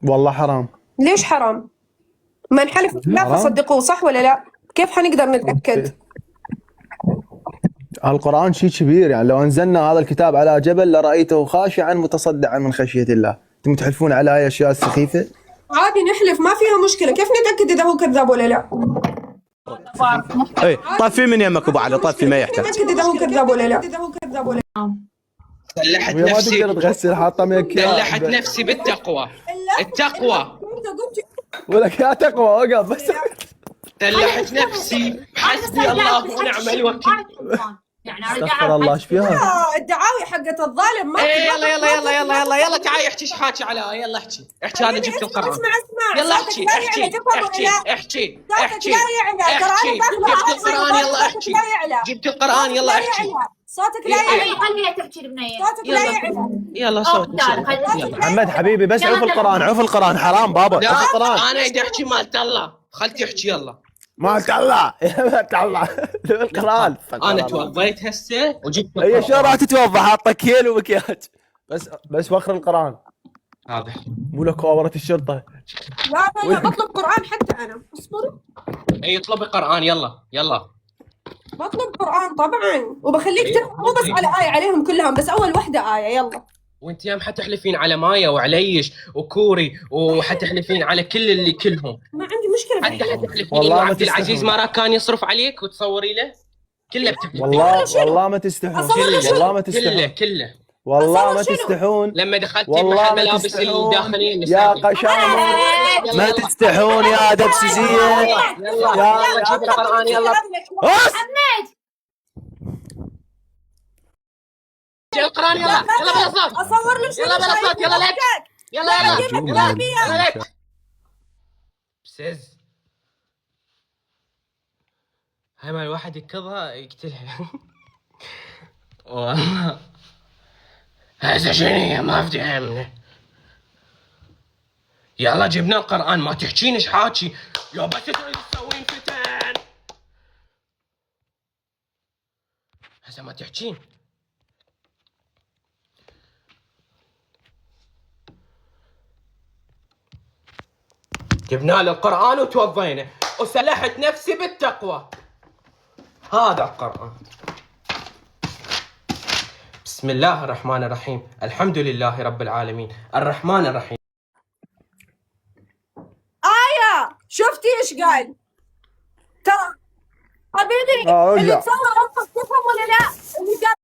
والله حرام. ليش حرام؟ من حلف بالله حرام. فصدقوه، صح ولا لا؟ كيف حنقدر نتأكد؟ القرآن شيء كبير، يعني لو أنزلنا هذا الكتاب على جبل لرأيته خاشعا متصدعا من خشية الله. أنتم تحلفون على هاي الأشياء السخيفة؟ عادي نحلف ما فيها مشكلة، كيف نتأكد إذا هو كذاب ولا لا؟ اي طفي من يمك ابو علي، طفي ما يحتاج. نتأكد إذا هو كذاب ولا لا؟ سلحت وهي ما نفسي، تقدر تغسل حاطة مكياج. سلحت نفسي بالتقوى. التقوى ولك يا تقوى اوقف بس. سلحت نفسي، حسبي الله ونعم الوكيل. يعني استغفر الله ايش فيها؟ الدعاوي حقت الظالم ما ايه يلا يلا يلا يلا يلا يلا تعالي احكي ايش حاكي على، يلا احكي احكي انا جبت القرآن. اسمع يلا احكي احكي احكي احكي احكي جبت القرآن يلا احكي. جبت القرآن يلا احكي. صوتك لا يعلى. خليها تحكي البنية. صوتك لا يعلى. يلا صوت محمد حبيبي بس عوف القرآن، عوف القرآن حرام بابا. لا عوف القرآن. انا بدي احكي مالت الله، خلتي احكي يلا. ما تطلع ما تطلع القرآن. انا توضيت هسه وجبت هي شو راح تتوضا حاطه كيل ومكياج بس وخر القرآن. هذا مو لك كوابرة الشرطة. لا بطلب قرآن حتى انا، اصبر. اي اطلبي قرآن يلا يلا. بطلب قرآن طبعا، وبخليك تقرأ مو بس على آية، عليهم كلهم بس أول وحدة آية. يلا. وانت يوم حتحلفين على مايا وعليش وكوري وحتحلفين على كل اللي كلهم. ما عندي مشكلة. حتى حتحلفين انه عبد العزيز ما كان يصرف عليك وتصوري له كله بتحلفين. والله ما تستحون. والله ما تستحون. كله والله ما تستحون. لما دخلتي محل ملابس الداخلية يا قشامة ما تستحون يا دبسيزية. يلا جيب القرآن يلا. محمد جيب القرآن يلا يلا بلا صوت. أصور لك يلا بلا صوت يلا لك يلا يلا لك. بسز هاي ما الواحد يكضها يقتلها. والله هذا شنو ما افتهم. يلا جبنا القرآن ما تحكين ايش حاكي. لو بس تريد تسوين فتن هسه ما تحكين. جبنا له القرآن وتوضينا وسلحت نفسي بالتقوى. هذا القرآن. بسم الله الرحمن الرحيم، الحمد لله رب العالمين، الرحمن الرحيم. آية شفتي ايش قال؟ ترى حبيبي اللي تصور ربك تفهم ولا لا؟ اللي قال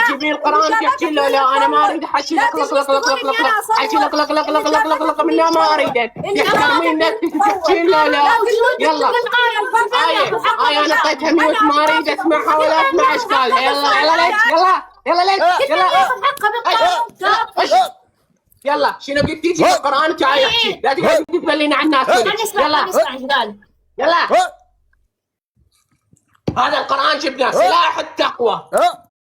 تجيبين القرآن تحكي له لا انا ما اريد احكي لك لك لك لك لك لك احكي لك لك لك لك لك لك لك منها ما اريدك تحترمين نفسك تحكي له لا. يلا آية انا اعطيتها ميوت ما اريد اسمعها ولا اسمع ايش قالها. يلا يلا ليش يلا يلا ليش يلا يلا شنو قلت تجيب القرآن وتعالي احكي لا تقعد تبلين على الناس. يلا نسمع ايش قال. يلا هذا القرآن جبناه سلاح التقوى.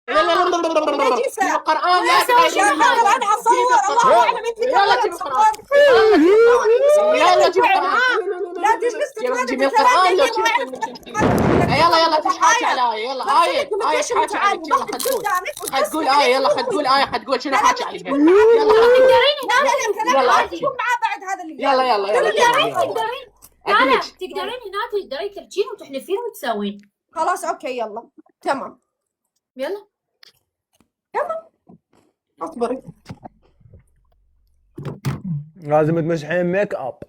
القرآن لا تغيرين انا اصور الله اعلم انت يلا جيب القرآن يلا جيب القرآن لا تجلس جيب القرآن يلا يلا تحاكي على آية. يلا آية تحاكي عليك. يلا خد آية يلا خد آية خد شنو حاكي عليك. يلا يلا تقوم معاه بعد هذا اللي يلا يلا تقدرين هنا تقدرين تحجين وتحلفين وتسوين. خلاص اوكي يلا تمام يلا اصبري. لازم تمسحين ميك اب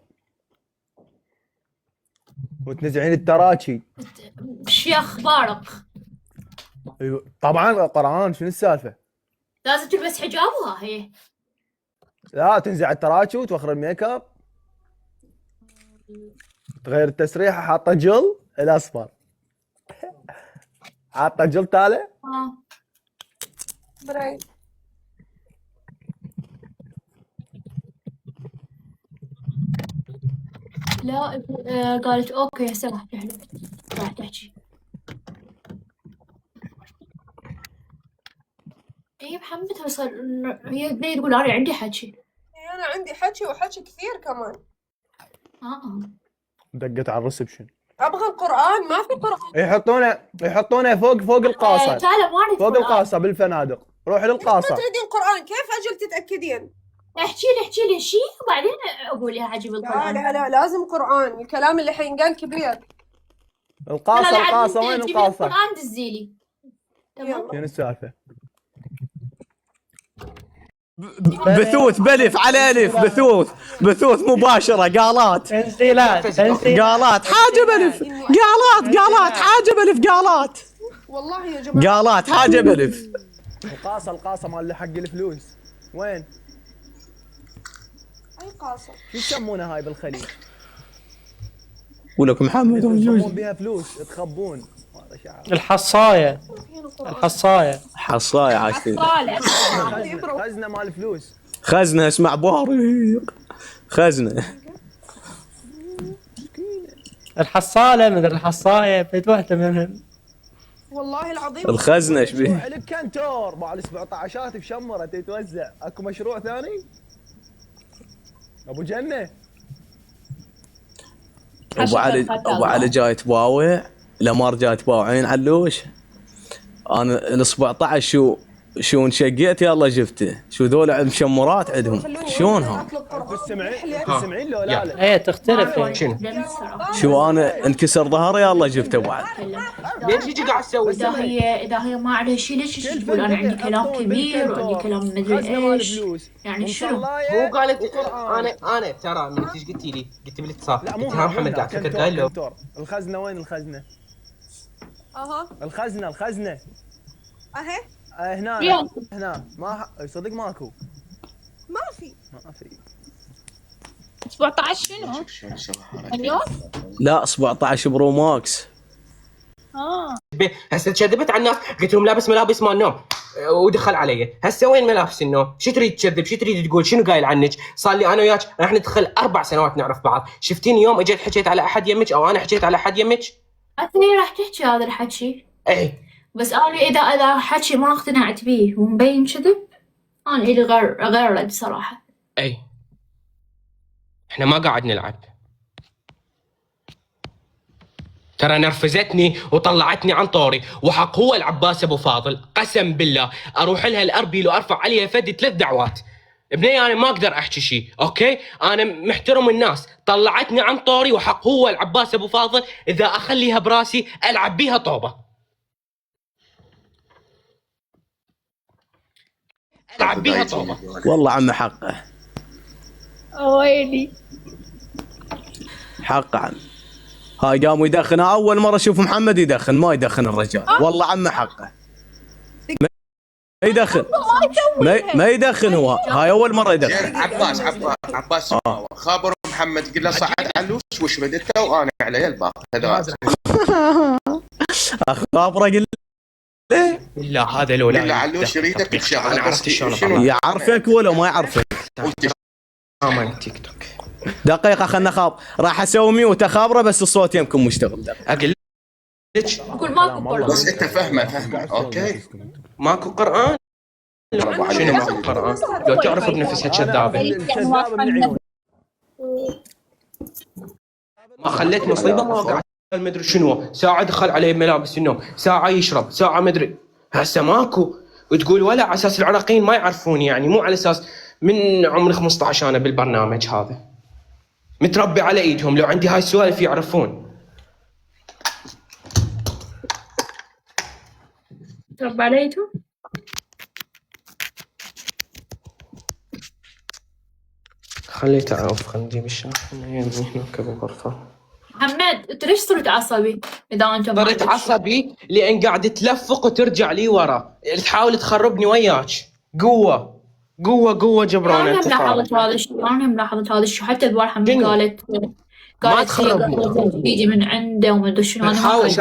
وتنزعين التراكي. شو اخبارك؟ ايوه طبعا القرآن شنو السالفة؟ لازم تلبس حجابها هي. لا تنزع التراكي وتوخر الميك اب تغير التسريحة حاطة جل الاصفر حاطة جل طالع. براي لا قالت اوكي هسه راح تحلف راح تحكي. اي محمد هي بدي تقول انا عندي حكي. انا عندي حكي وحكي كثير كمان. دقت على الريسبشن. ابغى القران، ما في قران. يحطونه فوق القاصه. تعال ما اريد فوق القاصه بالفنادق. روحي للقاصه. تريدين قران كيف اجل تتاكدين؟ احكي لي شيء وبعدين اقول لها عجب القران. لا لازم قران، الكلام اللي حينقال كبير. القاصه وين القاصه؟ القران دزيلي. تمام. شنو السالفه؟ بثوث بلف على الف، بثوث مباشره، قالات تنزيلات قالات حاجه بلف، قالات حاجه بلف، قالات والله يا جماعه قالات حاجه بلف. القاصه مال حق الفلوس وين؟ اي قاصه؟ شو يسمونها هاي بالخليج؟ ولك محمد يسمون بها فلوس تخبون. هذا شعار. الحصايه حصايه عاشتي. خزنه مال فلوس. خزنه اسمع بارق، خزنه. الحصاله مثل الحصايه، بيت واحده منهم. والله العظيم الخزنه ايش بيه؟ لك كنتور مال 17 بشمره تتوزع. اكو مشروع ثاني؟ ابو جنه. ابو علي جاي تباوع، الامار جاي تباوعين علوش. انا ال 17 شو انشقيت يلا جبته. شو ذول مشمرات عندهم شلونها؟ تسمعين لو لا؟ ايه تختلف. شو انا انكسر ظهري يلا جبته بعد. ليش يجي قاعد تسوي؟ اذا هي ما عليها شيء ليش تقول انا عندي كلام كبير وعندي كلام مدري ايش؟ يعني شنو؟ مو قالت انا ترى من ايش قلتي لي؟ قلت بالاتصال قلت لها محمد قاعد تفكر قايل له الخزنه وين الخزنه؟ اها الخزنه اهي هنا ما صدق ماكو. ما في 17 شنو؟ اليوم؟ لا 17 برو ماكس. هسه كذبت على الناس، قلت لهم لابس ملابس مال نوم ودخل علي. هسه وين ملابس النوم؟ شو تريد تكذب؟ شو تريد تقول؟ شنو قايل عنك؟ صار لي انا وياك راح ندخل 4 سنوات نعرف بعض. شفتيني يوم اجيت حكيت على احد يمك او انا حكيت على احد يمك؟ انت هي راح تحكي هذا الحكي. اي بس انا اذا حكي ما اقتنعت به ومبين كذب انا الي غير رد صراحه. اي احنا ما قاعد نلعب. ترى نرفزتني وطلعتني عن طوري، وحق هو العباس ابو فاضل قسم بالله اروح لها الاربيل وارفع عليها فدي 3 دعوات. ابني انا ما اقدر احكي شيء، اوكي؟ انا محترم الناس، طلعتني عن طوري وحق هو العباس ابو فاضل اذا اخليها براسي العب بيها طوبه. العب بيها طوبه. والله عمي حقه. ويلي حقه عم. هاي قاموا يدخن، اول مره اشوف محمد يدخن، ما يدخن الرجال. والله عمي حقه. ما يدخن ما يدخن هو، هاي اول مره يدخن. عباس خابر محمد قل له صعد علوش وش ردته وانا علي الباقي هذا. اخابره قل لا هذا لو لا علوش يريدك تشغل. انا عرفت شلون يعرفك ولا ما يعرفك. مال تيك توك. دقيقه خلنا خاب، راح اسوي ميوت اخابره بس الصوت يمكن مشتغل. اقول لك قول ماكو قران. بس انت فهمه اوكي. ماكو قران. شنو ماكو قران؟ لو تعرف بنفسها كذابه. الكذابه من عيون. ما خليت مصيبه ما قاعد ما ادري شنو، ساعه دخل عليه ملابس النوم، ساعه يشرب، ساعه ما ادري. هسه ماكو وتقول ولا على اساس العراقيين ما يعرفوني، يعني مو على اساس من عمري 15 انا بالبرنامج هذا متربي على ايدهم، لو عندي هاي السوالف يعرفون. تربى على ايدهم؟ خليه تعرف، خلينا نجيب الشاحن هناك بالغرفه. محمد انت ليش صرت عصبي؟ اذا انت صرت عصبي لان قاعد تلفق وترجع لي ورا، تحاول تخربني وياك. قوه جبرانه. انا ملاحظت هذا الشيء، حتى البارحه قالت ما تخربني. تيجي من عنده وما ادري شنو. حاول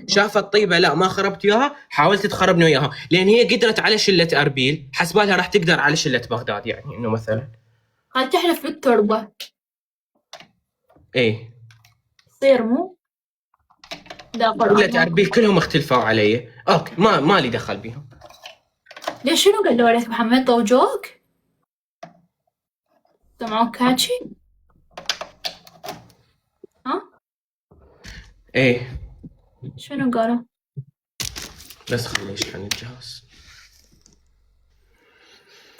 شافت طيبه، لا ما خربت وياها، حاولت تخربني وياها لان هي قدرت على شله اربيل، حسبالها راح تقدر على شله بغداد، يعني انه مثلا قال تحلف بالتربه. ايه يصير مو شله اربيل كلهم اختلفوا علي. اوكي ما لي دخل بيهم. ليش شنو قالوا لك محمد؟ طوجوك؟ سمعوك كاتشي؟ ها؟ ايه شنو قالوا؟ بس خليه يشحن الجهاز.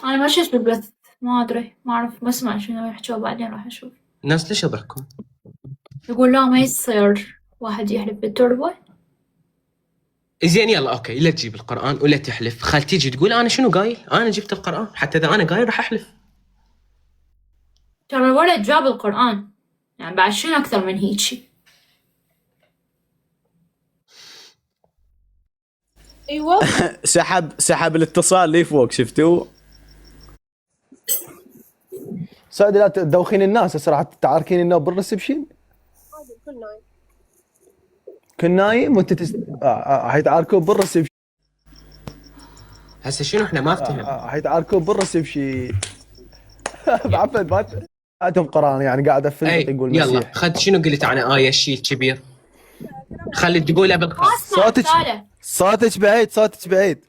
انا ما شفت بالبث، ما ادري، ما اعرف، بسمع شنو يحكوا بعدين راح اشوف. الناس ليش يضحكون؟ يقول لا ما يصير واحد يحلف بالتربة. زين يلا اوكي، لا تجيب القرآن ولا تحلف، خل تيجي تقول انا شنو قايل؟ انا جبت القرآن، حتى اذا انا قايل راح احلف. ترى الولد جاب القرآن، يعني بعد شنو اكثر من هيجي؟ ايوه سحب الاتصال لي فوق، شفتوه؟ سعد لا تدوخين الناس هسه راح تعاركين النوم بالريسبشن. كل نايم وانت حيتعاركون بالريسبشن. هسه شنو احنا ما افتهم. حيتعاركون بالريسبشن. بعفد ما عندهم قران يعني قاعد افلت يقول يلا مسيح. خد شنو قلت عن آية الشيء الكبير؟ خلي تقولها بالخاص. صوتك بعيد، صوتك بعيد.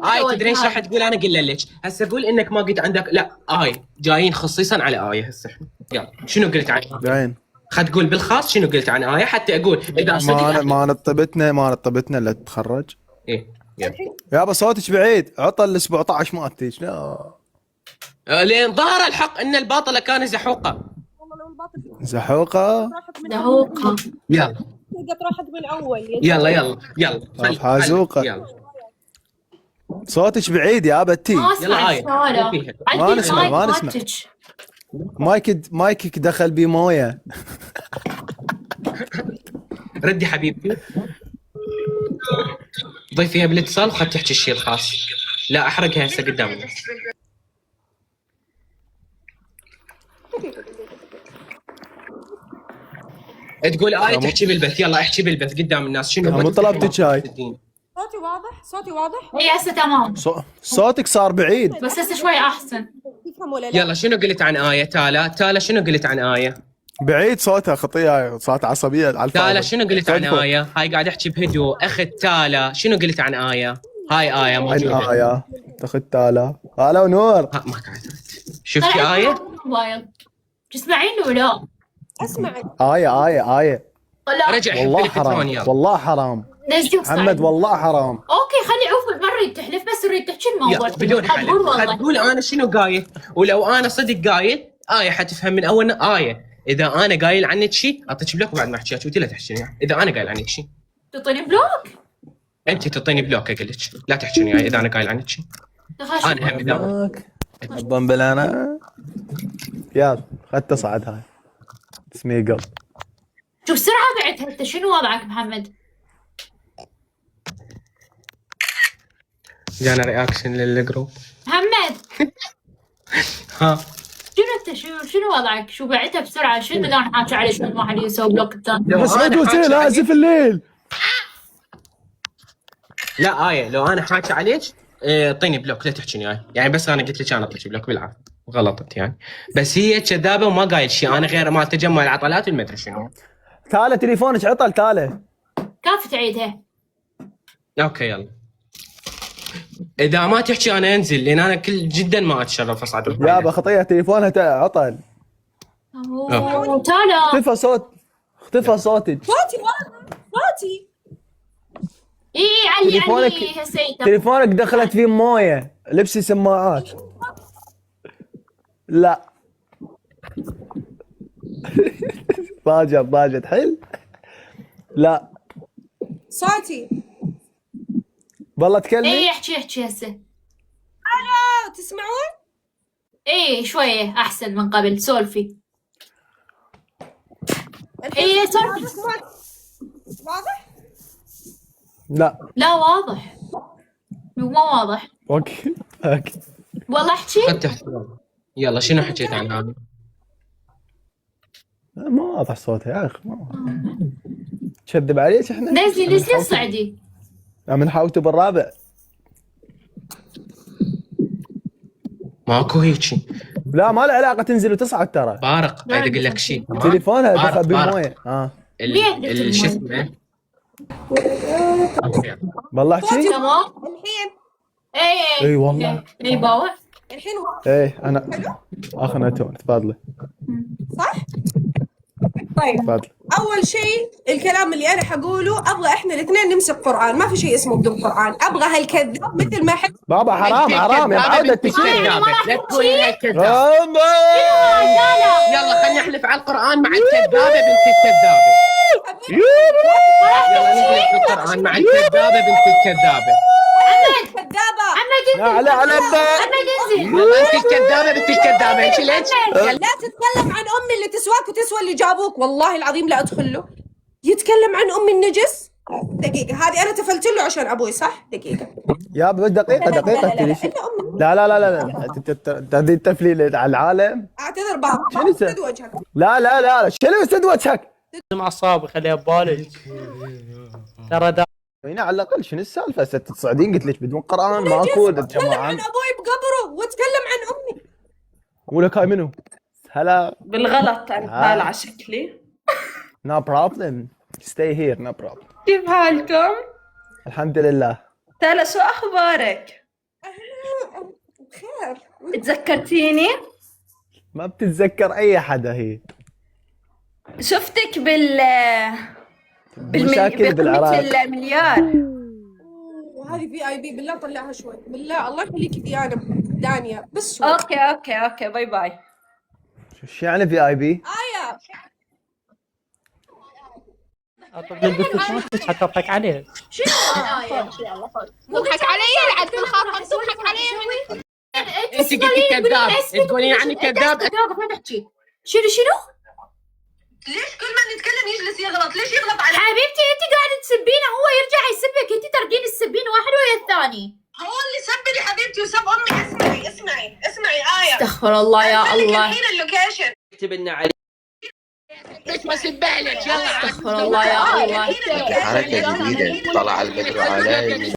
آية تدري ايش راح تقول؟ انا اقول لك هسه قول انك ما قلت عندك، لا آية جايين خصيصا على آية هسه. يلا شنو قلت عن بعين. خد قول بالخاص شنو قلت عن آية حتى اقول اذا صدق. ما نطبتنا الا تتخرج. ايه يابا صوتك بعيد، عطل ال 17 مالتك. لا لين ظهر الحق ان الباطله كان زحوقه. زحوقه. يلا راحت بالاول. يلا حازوقه. يلا صوتك بعيد يا بتي. يلا آية ما نسمع. مايكك دخل بيه مويه. ردي حبيبتي، ضيفيها بالاتصال وخد تحكي الشيء الخاص. لا احرقها هسه قدام الناس. تقول آية تحكي بالبث. يلا احكي بالبث قدام الناس. شنو مو طلبتك شاي؟ صوتي واضح؟ اي هسه تمام. صوتك صار بعيد بس هسه شوي احسن. تفهم ولا لا؟ يلا شنو قلت عن آية؟ تالا شنو قلت عن آية؟ بعيد صوتها خطيه، صوت عصبيه على الفاضي. تالا شنو قلت عن آية؟ هاي قاعد احكي بهدوء. اخت تالا شنو قلت عن آية؟ هاي آية موجودة. آية تاخذ تالا. هلا ونور. ما قاعد شفتي آية؟ تسمعين ولا؟ اسمعك. آية رجع والله حرام، والله حرام محمد، والله حرام. اوكي خلي عوف ما اريد تحلف، بس اريد تحكي الموضوع بدون حلف. تقول انا شنو قايل، ولو انا صدق قايل آية حتفهم من اول آية. اذا انا قايل عنك شيء اعطيك بلوك بعد ما احكيك وانت لا تحكيني. اذا انا قايل عنك شيء تعطيني بلوك. انت تعطيني بلوك اقول لك لا تحكيني اذا انا قايل عنك شيء. انا هم دام الضنبل انا. يلا خد تصعد هاي سميقل. شوف سرعه بعد. انت شنو وضعك محمد؟ جانا رياكشن للجروب. محمد ها شنو انت شنو وضعك؟ شو بعتها بسرعه؟ شنو بدنا نحكي عليه؟ شنو ما حد يسوي بلوك الثاني؟ بس ما تقول زين اسف الليل. لا آية لو انا حاكي عليك اعطيني بلوك لا تحكيني آية. يعني بس انا قلت لك انا اعطيك بلوك بالعافيه غلطت يعني. بس هي كذابه وما قايل شيء. انا غير ما تجمع العطلات والما ادري شنو. تالا تليفونك عطل تالا. كيف تعيدها؟ اوكي يلا. اذا ما تحكي انا انزل لان انا كل جدا ما اتشرف اصعد. يابا خطيه تليفونها عطل. تالا اختفى صوتك. صوتي اي علي هسه تليفونك دخلت فيه مويه. لبسي سماعات. لا ضاجت حل. لا صوتي والله تكلمي. اي احكي هسه. الو تسمعون؟ اي شويه احسن من قبل. سولفي. اي سولفي. واضح؟ لا واضح. مو واضح. اوكي والله احكي. يلا شنو حكيت عن هذا؟ ما واضح صوتها يا اخي. تكذب عليك احنا. نزلي الصعدي. من حاوته بالرابع. ماكو هيجي. لا ما له علاقه تنزل وتصعد ترى. بارق بعد اقول لك شيء. تليفونها دخل بالمويه. شو اسمه؟ والله احكي. تمام الحين. اي والله. اي باوع. الحين ايه انا اخ نتون تفضلي. صح؟ طيب تفضل. اول شيء الكلام اللي انا حقوله ابغى احنا الاثنين نمسك قران، ما في شيء اسمه بدون قران. ابغى هالكذاب مثل ما حد بابا حرام حرام يا معودة التشريع. لا تقولي لها الكذاب. يلا خلينا نحلف على القرآن مع الكذابة بنت الكذابة. يلا نحلف بالقرآن مع الكذابة بنت الكذابة. كذابه. على يلا انت الكذابة بنت الكذابة. انت ليش؟ لا تتكلم عن امي اللي تسواك وتسوى اللي جابوك، والله العظيم لا ادخل له. يتكلم عن امي النجس. دقيقه، هذه انا تفلت له عشان ابوي صح؟ دقيقه يا بس دقيقة لا لا لا لا هذه التفليل على العالم. اعتذر بابا، شنو سد وجهك. لا لا لا شنو سد وجهك؟ لازم اعصابي خليها ببالك. ترى هنا على الاقل شنو السالفه؟ ست تصعدين قلت لك بدون قران ماكو تكلم جماعه. عن ابوي بقبره وتكلم عن امي. ولك هاي منو؟ هلا بالغلط انا طالعه شكلي. no problem stay here no problem. كيف حالكم؟ الحمد لله. تالا شو اخبارك؟ بخير. تذكرتيني؟ ما بتتذكر اي حدا هي. شفتك مشاكل بالعراق. المليار. وهذه في اي بي، بالله طلعها شوي، بالله الله يخليكي دانيا بس شوي. اوكي باي باي. شو يعني في اي بي؟ آية اطلب البث حتى اضحك عليه. تضحك علي العد بالخاطر، تضحك علي. انت قلتي كذاب، تقولين عني كذاب. ما تحكي. شنو؟ ليش كل ما نتكلم يجلس يغلط؟ ليش يغلط علي؟ حبيبتي انت قاعده تسبينه، هو يرجع يسبك، انت تردين السبين واحد ويا الثاني. هو اللي سبني حبيبتي وسب امي. اسمعي آية. استغفر الله يا الله. الحين اللوكيشن. اكتب لنا عليه. ليش ما سبالك؟ يلا استغفر الله يا الله. حركة جديدة طلع البدر علي.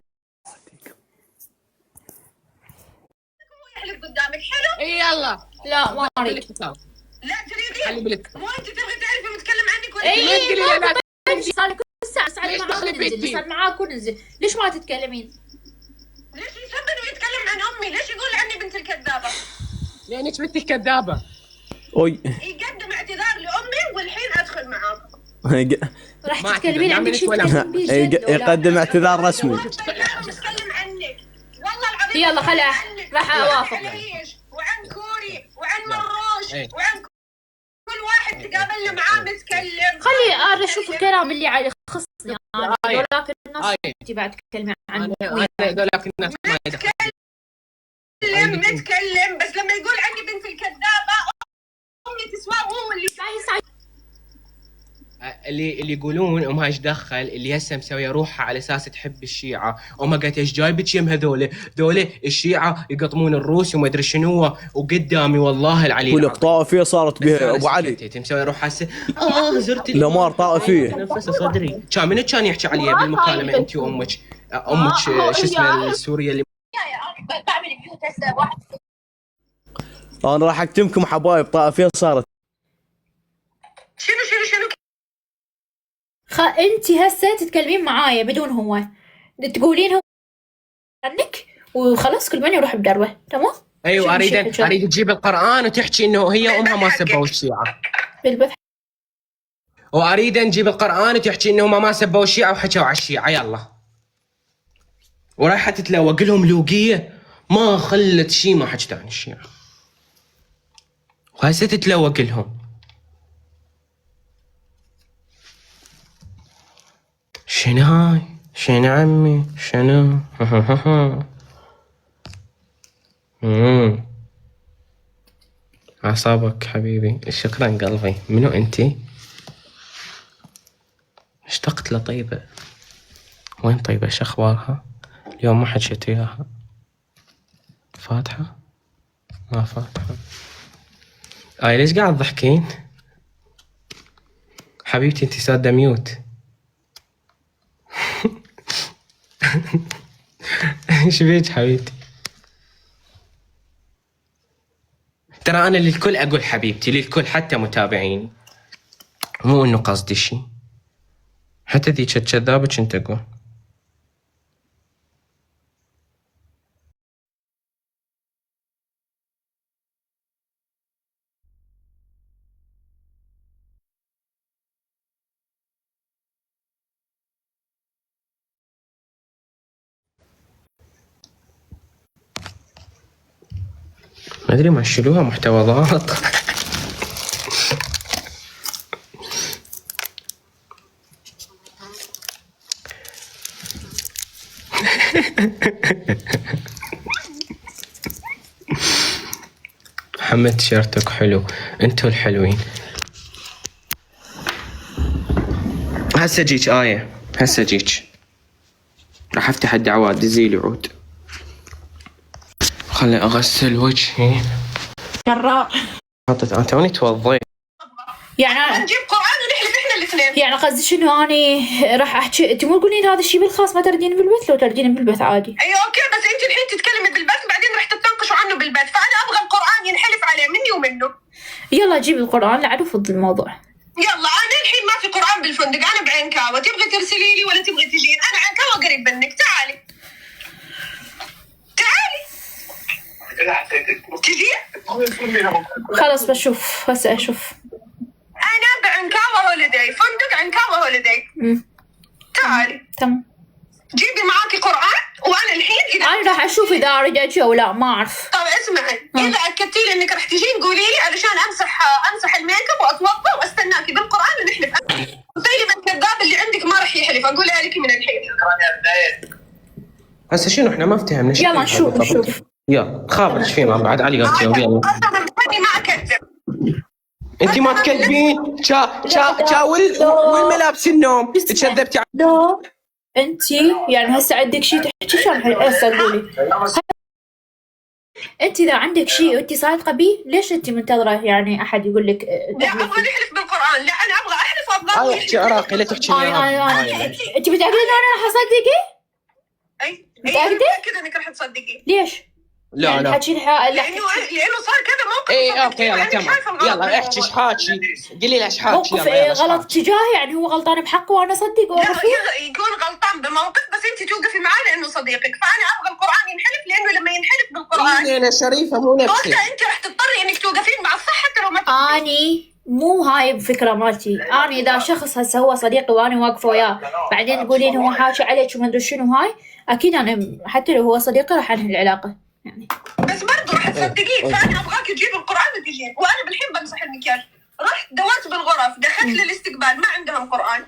يحلف قدامك حلو؟ اي يلا. لا ما اريد. لا تريدين؟ خلي بالك. مو انت تبغي تعرفي متكلم عنك ولا اي تقولي لي لا. صار لك ساعه صار معاك وننزل. ليش ما تتكلمين؟ ليش يسبني ويتكلم عن امي؟ ليش يقول عني بنت الكذابة؟ لانك بنت الكذابة. اوي يقدم اعتذار لامي والحين ادخل معاك. راح تتكلمين عندك شيء يقدم اعتذار رسمي. اتكلم عنك والله العظيم. يلا خلا راح اوافق. وعن كوري وعن مروش وعن كل واحد تقابلنا معاه متكلم. خلي انا اشوف الكلام اللي يخصني انا، ولكن الناس انت بعد تتكلمي عنه. هذولاك الناس ما يدخل. متكلم بس لما يقول عني بنت الكذابة امي تسواه هو اللي اللي يقولون امها ايش دخل اللي هسه مسويه روحها على اساس تحب الشيعه، امها قالت ايش جايبك يم هذول الشيعه يقطمون الروس وما ادري شنو وقدامي والله العلي. ولك طائفيه صارت بها ابو علي. انت مسوي روحها هسه زرت لمار طائفيه. نفسه صدري. كان يحكي عليها بالمكالمه انت وامك شو اسمه السوريه اللي بعمل ميوت هسه واحد. انا راح اكتمكم حبايب طائفيه صارت. شنو انت هسه تتكلمين معايا بدون هو، تقولين هو عنك وخلاص كل من يروح بدروه. تمام. ايوه اريد تجيب القران وتحكي انه هي امها ما سبوا الشيعه بالبث. واريد نجيب القران وتحكي انه ما سبوا الشيعه وحكوا على الشيعه. يلا ورايحه تتلوق لهم لوقيه ما خلت شيء ما حكت عن الشيعه وهسه تتلوق لهم. شنو هاي؟ شنو عمي؟ شنو؟ أعصابك حبيبي. شكرا قلبي. منو أنتي؟ اشتقت لطيبة. وين طيبة؟ شو أخبارها؟ اليوم ما حكيت وياها. فاتحة؟ ما فاتحة. ليش قاعد تضحكين؟ حبيبتي أنتي سادة ميوت. ايش بيك حبيبتي؟ ترى انا للكل اقول حبيبتي، للكل حتى متابعيني، مو انه قصدي شيء. حتى ذيك الكذابة كنت اقول ما ادري ما شيلوها محتوى ضغط. محمد تيشيرتك حلو، انتو الحلوين. هسه جيك آية، هسه جيك. راح افتح الدعوات، دزيلي عود. خلي اغسل وجهي. جراء حطيت انا توني توضيت. يعني نجيب قرآن ونحلف احنا الاثنين. يعني قصدي شنو اني راح احكي، انت مو تقولين هذا الشيء بالخاص ما تردين بالبث، لو تردين بالبث عادي. ايوه اوكي، بس انت الحين تتكلمي بالبث بعدين رح تتناقشوا عنه بالبث، فانا ابغى القرآن ينحلف عليه مني ومنه. يلا جيب القرآن لعد وفض الموضوع. يلا انا الحين ما في قرآن بالفندق، انا بعينكاوة، تبغي ترسلي لي ولا تبغي تجين؟ انا عينكاوة قريب منك، تعالي تجي. خلاص بشوف هسه اشوف. انا بعنكاوة هوليداي، فندق عنكاوة هوليداي. تعالي تمام. جيبي معاكي قرآن، وانا الحين اذا انا راح اشوف اذا اريد اجي او لا، ما اعرف. طب اسمعي، اذا اكدتي لي انك رح تجين قولي لي علشان امسح الميك اب واتوضا واستناكي بالقرآن ونحلف. طيب الكذاب اللي عندك ما رح يحلف، اقولها لك من الحين. هسه شنو احنا ما افتهمنا. يلا نشوف. يلا خابرك فيما بعد علي قال تجاوب. يلا ما اكذب. انت ما تكذبين. شا والملابس النوم تكذبتي. لا انت يعني هسه عندك شيء تحكي شلون هسه تقولي. انت اذا عندك شيء وانت صادقه به ليش انت منتظره يعني احد يقول لك لا ابغى نحلف بالقرآن، لا انا ابغى احلف وابغى احكي عراقي لا تحكي انت متاكده ان انا راح اصدقي؟ اي متاكده انك رح تصدقي. ليش؟ لا يعني لا لانه صار كذا موقف. اي اوكي يلا تمام. يلا احكي ايش حاكي، قولي لي ايش حاكي. موقف غلط تجاهي، يعني هو غلطان بحقه وانا اصدق لا يكون غلطان بموقف بس انت توقفي معاه لانه صديقك، فانا ابغى القرآن ينحلف لانه لما ينحلف بالقرآن انا شريفه مو نفسي. انت رح تضطري انك توقفين مع الصح حتى لو ما اني مو هاي الفكره مالتي. اني اذا شخص هسه هو صديقي وانا واقفه وياه بعدين تقولين هو حاكي عليك وما ادري شنو هاي، اكيد انا حتى لو هو صديقي راح انهي العلاقه يعني. بس برضه رح تصدقين، فانا ابغاك تجيب القرآن وتجين، وانا بالحين بمسح المكياج. رحت دورت بالغرف، دخلت للاستقبال ما عندهم قرآن.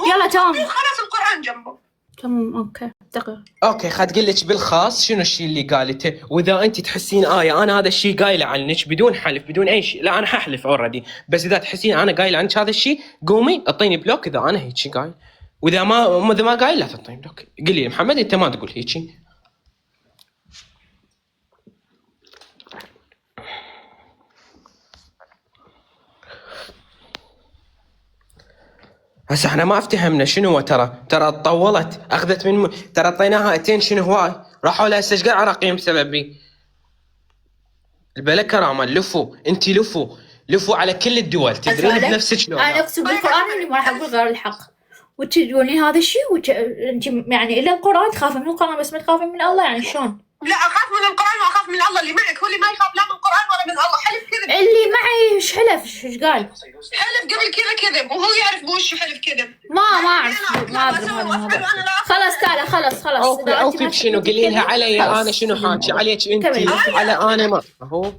يلا تمام خلاص القرآن جنبه. تمام اوكي دقيقه. اوكي خد اقول لك بالخاص شنو الشيء اللي قالته، واذا انت تحسين انا هذا الشيء قايله عنك بدون حلف بدون اي شيء، لا انا ححلف اوريدي، بس اذا تحسين انا قايله عنك هذا الشيء قومي اعطيني بلوك اذا انا هيك قايل، واذا ما قايل لا تعطيني بلوك. قولي محمد انت ما تقول هيك. هسه احنا ما افتهمنا شنو هو. ترى طولت اخذت من ترى اعطيناها اتنشن هواي، راحوا لها استشقاء عراقيين بسببي. البلا كرامه لفوا، انت لفوا على كل الدول تدرين بنفسك شلون. انا اقسم بالقران اني ما راح اقول غير الحق، وانت تقولين هذا الشيء انت يعني الا القران تخافين من القران بس ما تخافين من الله، يعني شلون؟ لا اخاف من القرآن واخاف من الله اللي معك، هو اللي ما يخاف لا من القرآن ولا من الله. حلف كذب. اللي معي ايش حلف ايش قال؟ حلف قبل كذا كذب وهو يعرف بوش حلف كذب. ما اعرف ما ادري. خلاص تعال خلاص اوكي شنو قولي لها علي انا شنو حاكي عليك انت على انا ما هو.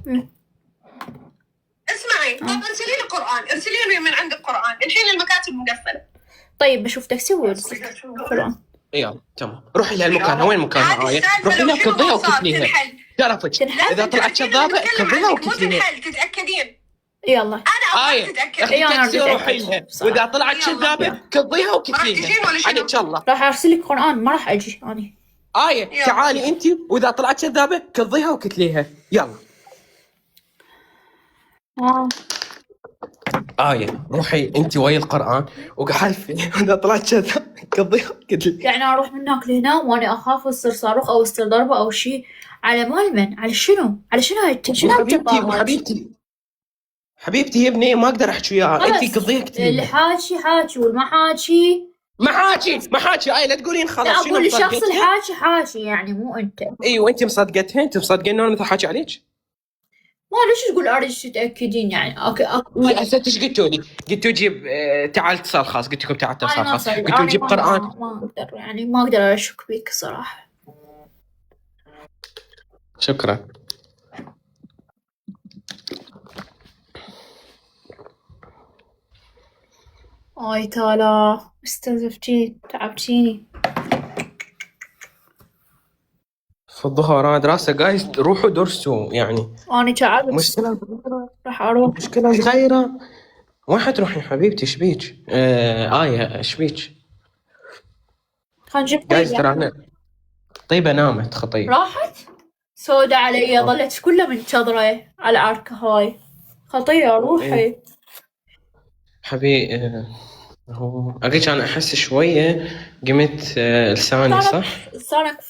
اسمعي طب ارسلي لي قرآن، ارسلي لي من عندك قرآن، الحين المكاتب مقفله. طيب بشوف تاكسي وارسل قرآن. يلا تمام روحي لهالمكان. وين مكانها آية؟ روحي لها كضيها وكتليها. تعرفت اذا طلعت كذابه كضيها وكتليها. تتاكدين؟ يلا انا آية اختي روحي لها، واذا طلعت كذابه كضيها وكتليها. عليك الله راح ارسل لك قرآن ما راح اجي اني. آية تعالي انت واذا طلعت كذابه كضيها وكتليها. يلا آية روحي انت ويا القرآن وحلفي اذا طلعت كذا كضيها وكتليها. يعني اروح من هناك لهنا وانا اخاف يصير صاروخ او يصير ضربه او شيء على مال من؟ على شنو؟ هاي حبيبتي يا ابني ما اقدر احكي وياها، انت قضيها كتير. اللي حاكي والما حاكي ما حاكي آية لا تقولين خلاص. لا اقول الشخص الحاكي يعني مو انت. ايوه انت مصدقتها، انت مصدقين انه مثل حاكي عليك. ما ليش تقول اريد تتاكدين يعني اوكي هسه ايش قلتوا لي؟ قلتوا جيب تعال اتصال خاص، قلت لكم تعال اتصال خاص، قلتوا جيب قرآن. ما اقدر يعني ما اقدر اشك بيك صراحه. شكرا. اي تالا استنزفتيني تعبتيني. في الظهر انا دراسه جايز، روحوا درسوا يعني. انا تعبت. مشكله راح اروح. مشكله صغيره. وين حتروحي حبيبتي؟ شبيك؟ آية شبيك؟ خلينا نجيب جايز طيبة. ترى طيبة نامت خطيب. راحت سودة علي، ظلت كلها منتظرة على العركة هاي. خطية روحي. حبيبي هو أقولك أنا أحس شوية قمت لساني صح؟ لسانك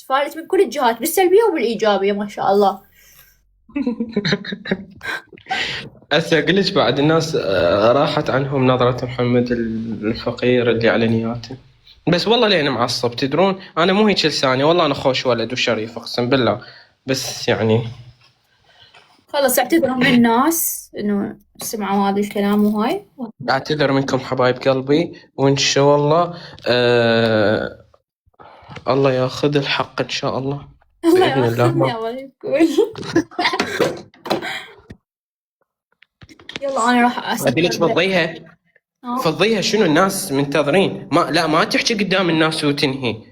فالت من كل الجهات، بالسلبية وبالإيجابية ما شاء الله. هسه أقولك بعد الناس راحت عنهم نظرة محمد الفقير اللي على نياته. بس والله لين معصب تدرون، أنا مو هيك لساني، والله أنا خوش ولد وشريف أقسم بالله، بس يعني خلص اعتذروا من الناس إنه سمعوا هذا الكلام وهاي. أعتذر منكم حبايب قلبي، وإن شاء الله الله ياخذ الحق إن شاء الله بإذن الله. يلا أنا راح أديلك فضيها شنو الناس منتظرين. ما تحكي قدام الناس وتنهي.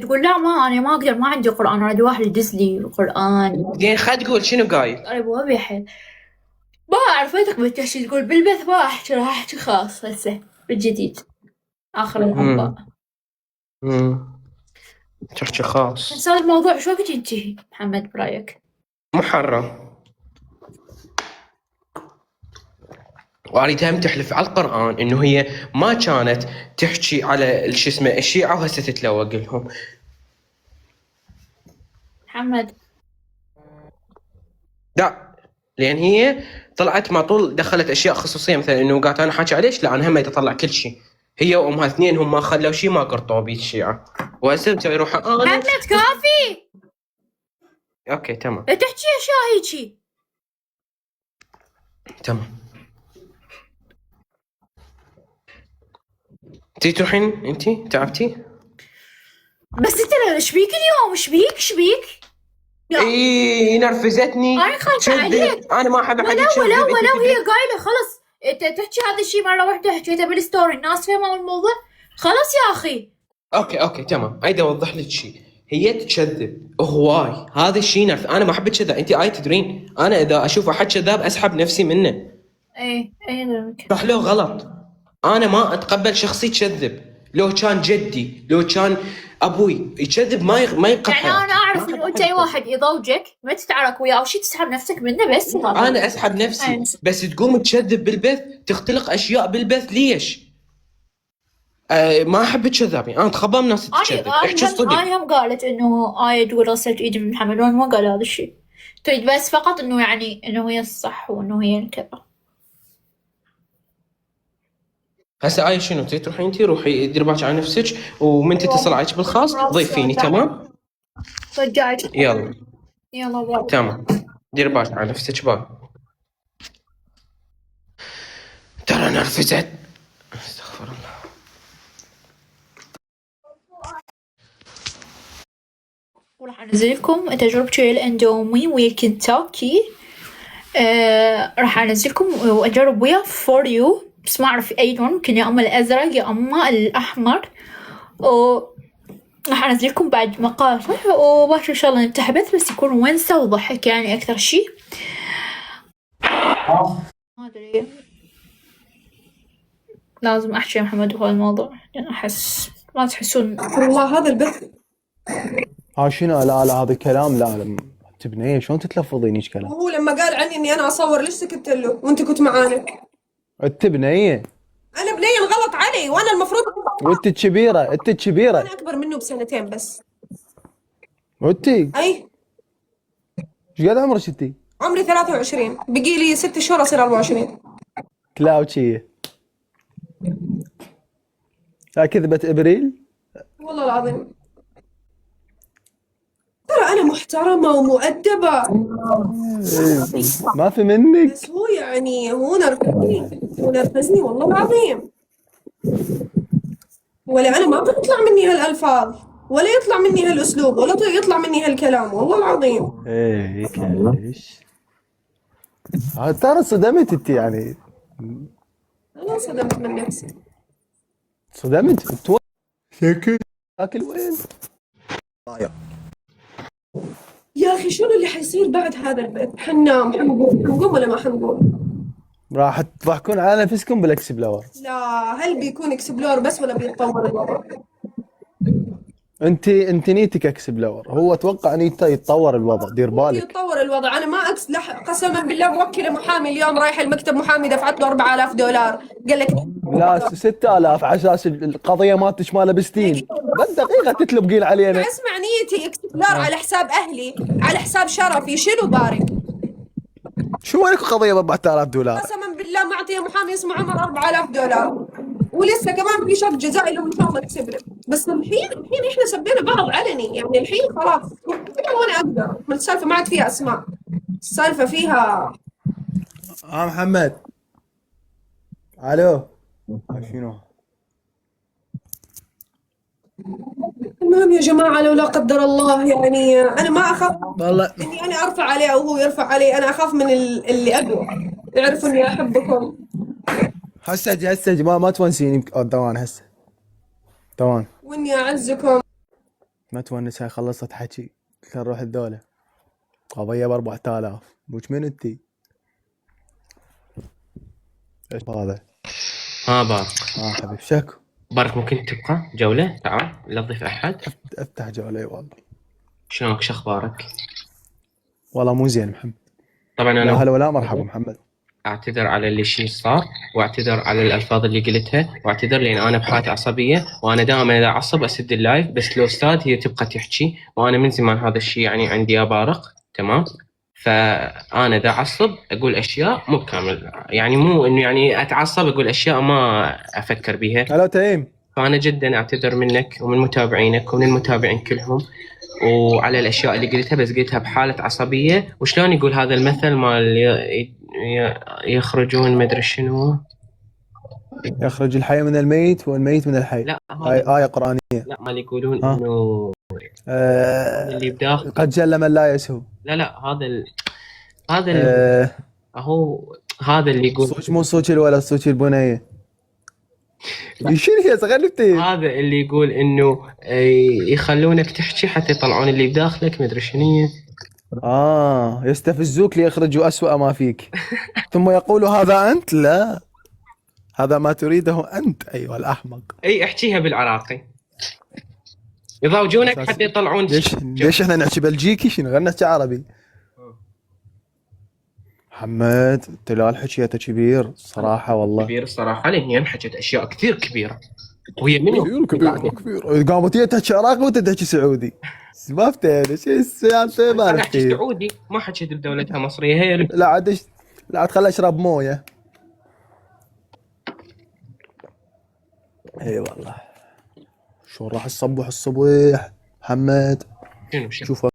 تقول لا ما أنا ما أقدر، ما عندي قرآن، أنا واحد يدز لي القرآن. يعني خد تقول شنو قايل؟ طيب وأبي حل ما أعرفيتك بتحكي تقول بالبث، ما أحكي راح أحكي خاص هسه بالجديد آخر الأنباء. تحكي خاص. بس هذا الموضوع شو وقت ينتهي محمد برأيك؟ محرم. وأريد هم تحلف على القرآن إنه هي ما كانت تحكي على شو اسمه الشيعة وهسه تتلوق لهم. محمد لا، لأن هي طلعت مع طول دخلت أشياء خصوصية، مثلا إنه قالت أنا حاكي عليش، لا أنا هم يتطلع كل شيء. هي وأمها اثنين هم ما خلوا شيء، ما قرطوا بيه الشيعة، وهسه يروح محمد كافي. أوكي تمام. تحكي أشياء هيجي. تمام. انتي تروحين؟ انتي تعبتي؟ بس انت ايش بيك اليوم؟ ايش بيك؟ اي نرفزتني. انا خايفة عليك. انا ما احب احد يتشذب. ولو هي قايلة خلص انت تحكي هذا الشيء مرة واحدة، حكيته بالستوري الناس فهموا الموضوع، خلص يا اخي. اوكي تمام. ايدي اوضح لك شيء، هي تكذب هواي، هذا الشيء انا ما احب كذا. انت تدرين انا اذا اشوف احد كذاب اسحب نفسي منه. اي صح لو غلط؟ انا ما اتقبل شخص يكذب، لو كان جدي لو كان ابوي يكذب ما يقبل. يعني انا اعرف انه انت اي واحد يضوجك ما تتعارك وياه او شيء تسحب نفسك منه، بس انا اسحب نفسي. بس تقوم تكذب بالبث، تختلق اشياء بالبث، ليش؟ ما احب الكذابين، انا اتخبى من ناس تكذب. احكي الصدق. انا هم قالت انه تقول غسلت ايدي من محمد، وانا ما قال هذا الشيء، تريد بس فقط انه يعني انه هي الصح وانه هي كذا. هسه شنو تروحين؟ انتي روحي ديري بالك على نفسك، ومن تتصل عليك بالخاص ضيفيني. تمام رجعت. يلا باي. تمام. ديري بالك على نفسك. باي. ترى نرفزت. استغفر الله. وراح انزل لكم تجربتي الاندومي ويا الكنتاكي. راح انزلكم واجرب وياه فور يو، بس ما اعرف اي لون، يمكن يا اما الازرق يا اما الاحمر. راح انزلكم بعد مقاطع، وباكر ان شاء الله نفتح بث بس يكون ونسة وضحك يعني اكثر شيء. ما ادري، لازم احكي يا محمد بهذا الموضوع لان احس ما تحسون والله هذا البث. شنو؟ لا هذا الكلام لا تبنيه، شلون تتلفظين ايش كلام؟ هو لما قال عني اني انا اصور ليش سكت له وانت كنت معانا؟ التبنيه انا بنيه غلط علي، وانا المفروض وانت الكبيره انا اكبر منه بسنتين بس. وانت اي ايش قد عمرك انت؟ عمري 23، بقي لي 6 شهور اصير 24. كلاوتشيه. كذبت ابريل والله العظيم. ترى انا محترمه ومؤدبه. ما في منك. بس هو يعني هو نرفزني والله العظيم. ولا انا ما بتطلع مني هالالفاظ، ولا يطلع مني هالاسلوب، ولا يطلع مني هالكلام والله العظيم. ليش؟ ترى صدمت انت يعني. انا انصدمت من نفسي. صدمت شكل اكل وين؟ يا اخي شنو اللي حيصير بعد هذا البيت؟ حننام حنقوم ولا ما حنقوم؟ راح تضحكون على نفسكم بالاكسبلور. لا، هل بيكون اكسبلور بس ولا بيتطور الوضع؟ انت نيتك اكسبلور، هو اتوقع نيته يتطور الوضع، دير بالك. يتطور الوضع، انا ما قسما بالله موكله محامي اليوم، رايح المكتب محامي دفعت له $4000 قال لك لا 6000 على اساس القضيه ما تشمال بستين، بس دقيقه تتلبقين علينا. اسمع، نيتي اكسبلور على حساب اهلي، على حساب شرفي، شنو بارك؟ شو وينك قضيه ب $4000؟ قسما بالله معطيه محامي اسمه عمر $4000 ولسه كمان في شرط جزائي لو ان شاء الله كسبنا. بس الحين احنا سبينا بعض علني، يعني الحين خلاص وانا اقدر. السالفه ما عاد فيها اسماء، السالفه فيها محمد الو شنو؟ المهم يا جماعه، لو لا قدر الله يعني انا ما اخاف والله اني انا ارفع عليه او هو يرفع علي، انا اخاف من اللي اقوى. يعرفوا اني احبكم. هسه ما تونسيني دوان هسه دوان، واني اعزكم. ما تونس. هاي خلصت حكي، خل نروح الدولة. قضية ب 4000. بوش من انتي؟ ايش هذا؟ بار حبيب شكو. بارك ممكن تبقى جولة؟ تعال لا تضيف أحد. افتح جولة والله. شلونك؟ شو أخبارك؟ والله مو زين محمد. طبعا لا أنا هلا ولا مرحبا محمد. أعتذر على اللي صار، وأعتذر على الألفاظ اللي قلتها، وأعتذر لأن أنا بحالة عصبية، وأنا دائما إذا أعصب أسد اللايف، بس الأستاذ هي تبقى تحكي، وأنا من زمان هذا الشيء يعني عندي يا بارق، تمام؟ فأنا إذا أعصب أقول أشياء مو بكامل، يعني مو إنه يعني أتعصب أقول أشياء ما أفكر بيها. هلا تيم. فأنا جدا أعتذر منك ومن متابعينك ومن المتابعين كلهم، وعلى الأشياء اللي قلتها، بس قلتها بحالة عصبية. وشلون يقول هذا المثل مال يخرجون مدري شنو، يخرج الحي من الميت والميت من الحي. لا هاي آية قرآنية. لا مال يقولون إنه اللي بداخل قد جل من لا يسهو. لا هذا هو هذا اللي يقول صوت مو صوت الولد، صوت البنية. شنو هي غلبتي؟ هذا اللي يقول إنه يخلونك تحكي حتى يطلعون اللي بداخلك مدري شنو. يستفزوك ليخرجوا أسوأ ما فيك. ثم يقولوا هذا أنت. لا، هذا ما تريده أنت أيها الأحمق. أي احكيها بالعراقي، يضاوجونك حتى يطلعون. ليش احنا نحكي بلجيكي؟ شنو غير نحكي عربي؟ محمد تلال حكيته كبير صراحة والله. كبير الصراحة، لأني حكيت أشياء كثير كبيرة، وهي منهم كبير. قامت هي تحكي عراقي وانت تحكي سعودي. ما فتينا شو السالفة. ما أنا أحكي سعودي، ما حكيت بدولتها مصرية. هي لا عاد خلي اشرب مويه. اي والله. شو راح الصبح محمد؟ شنو شوف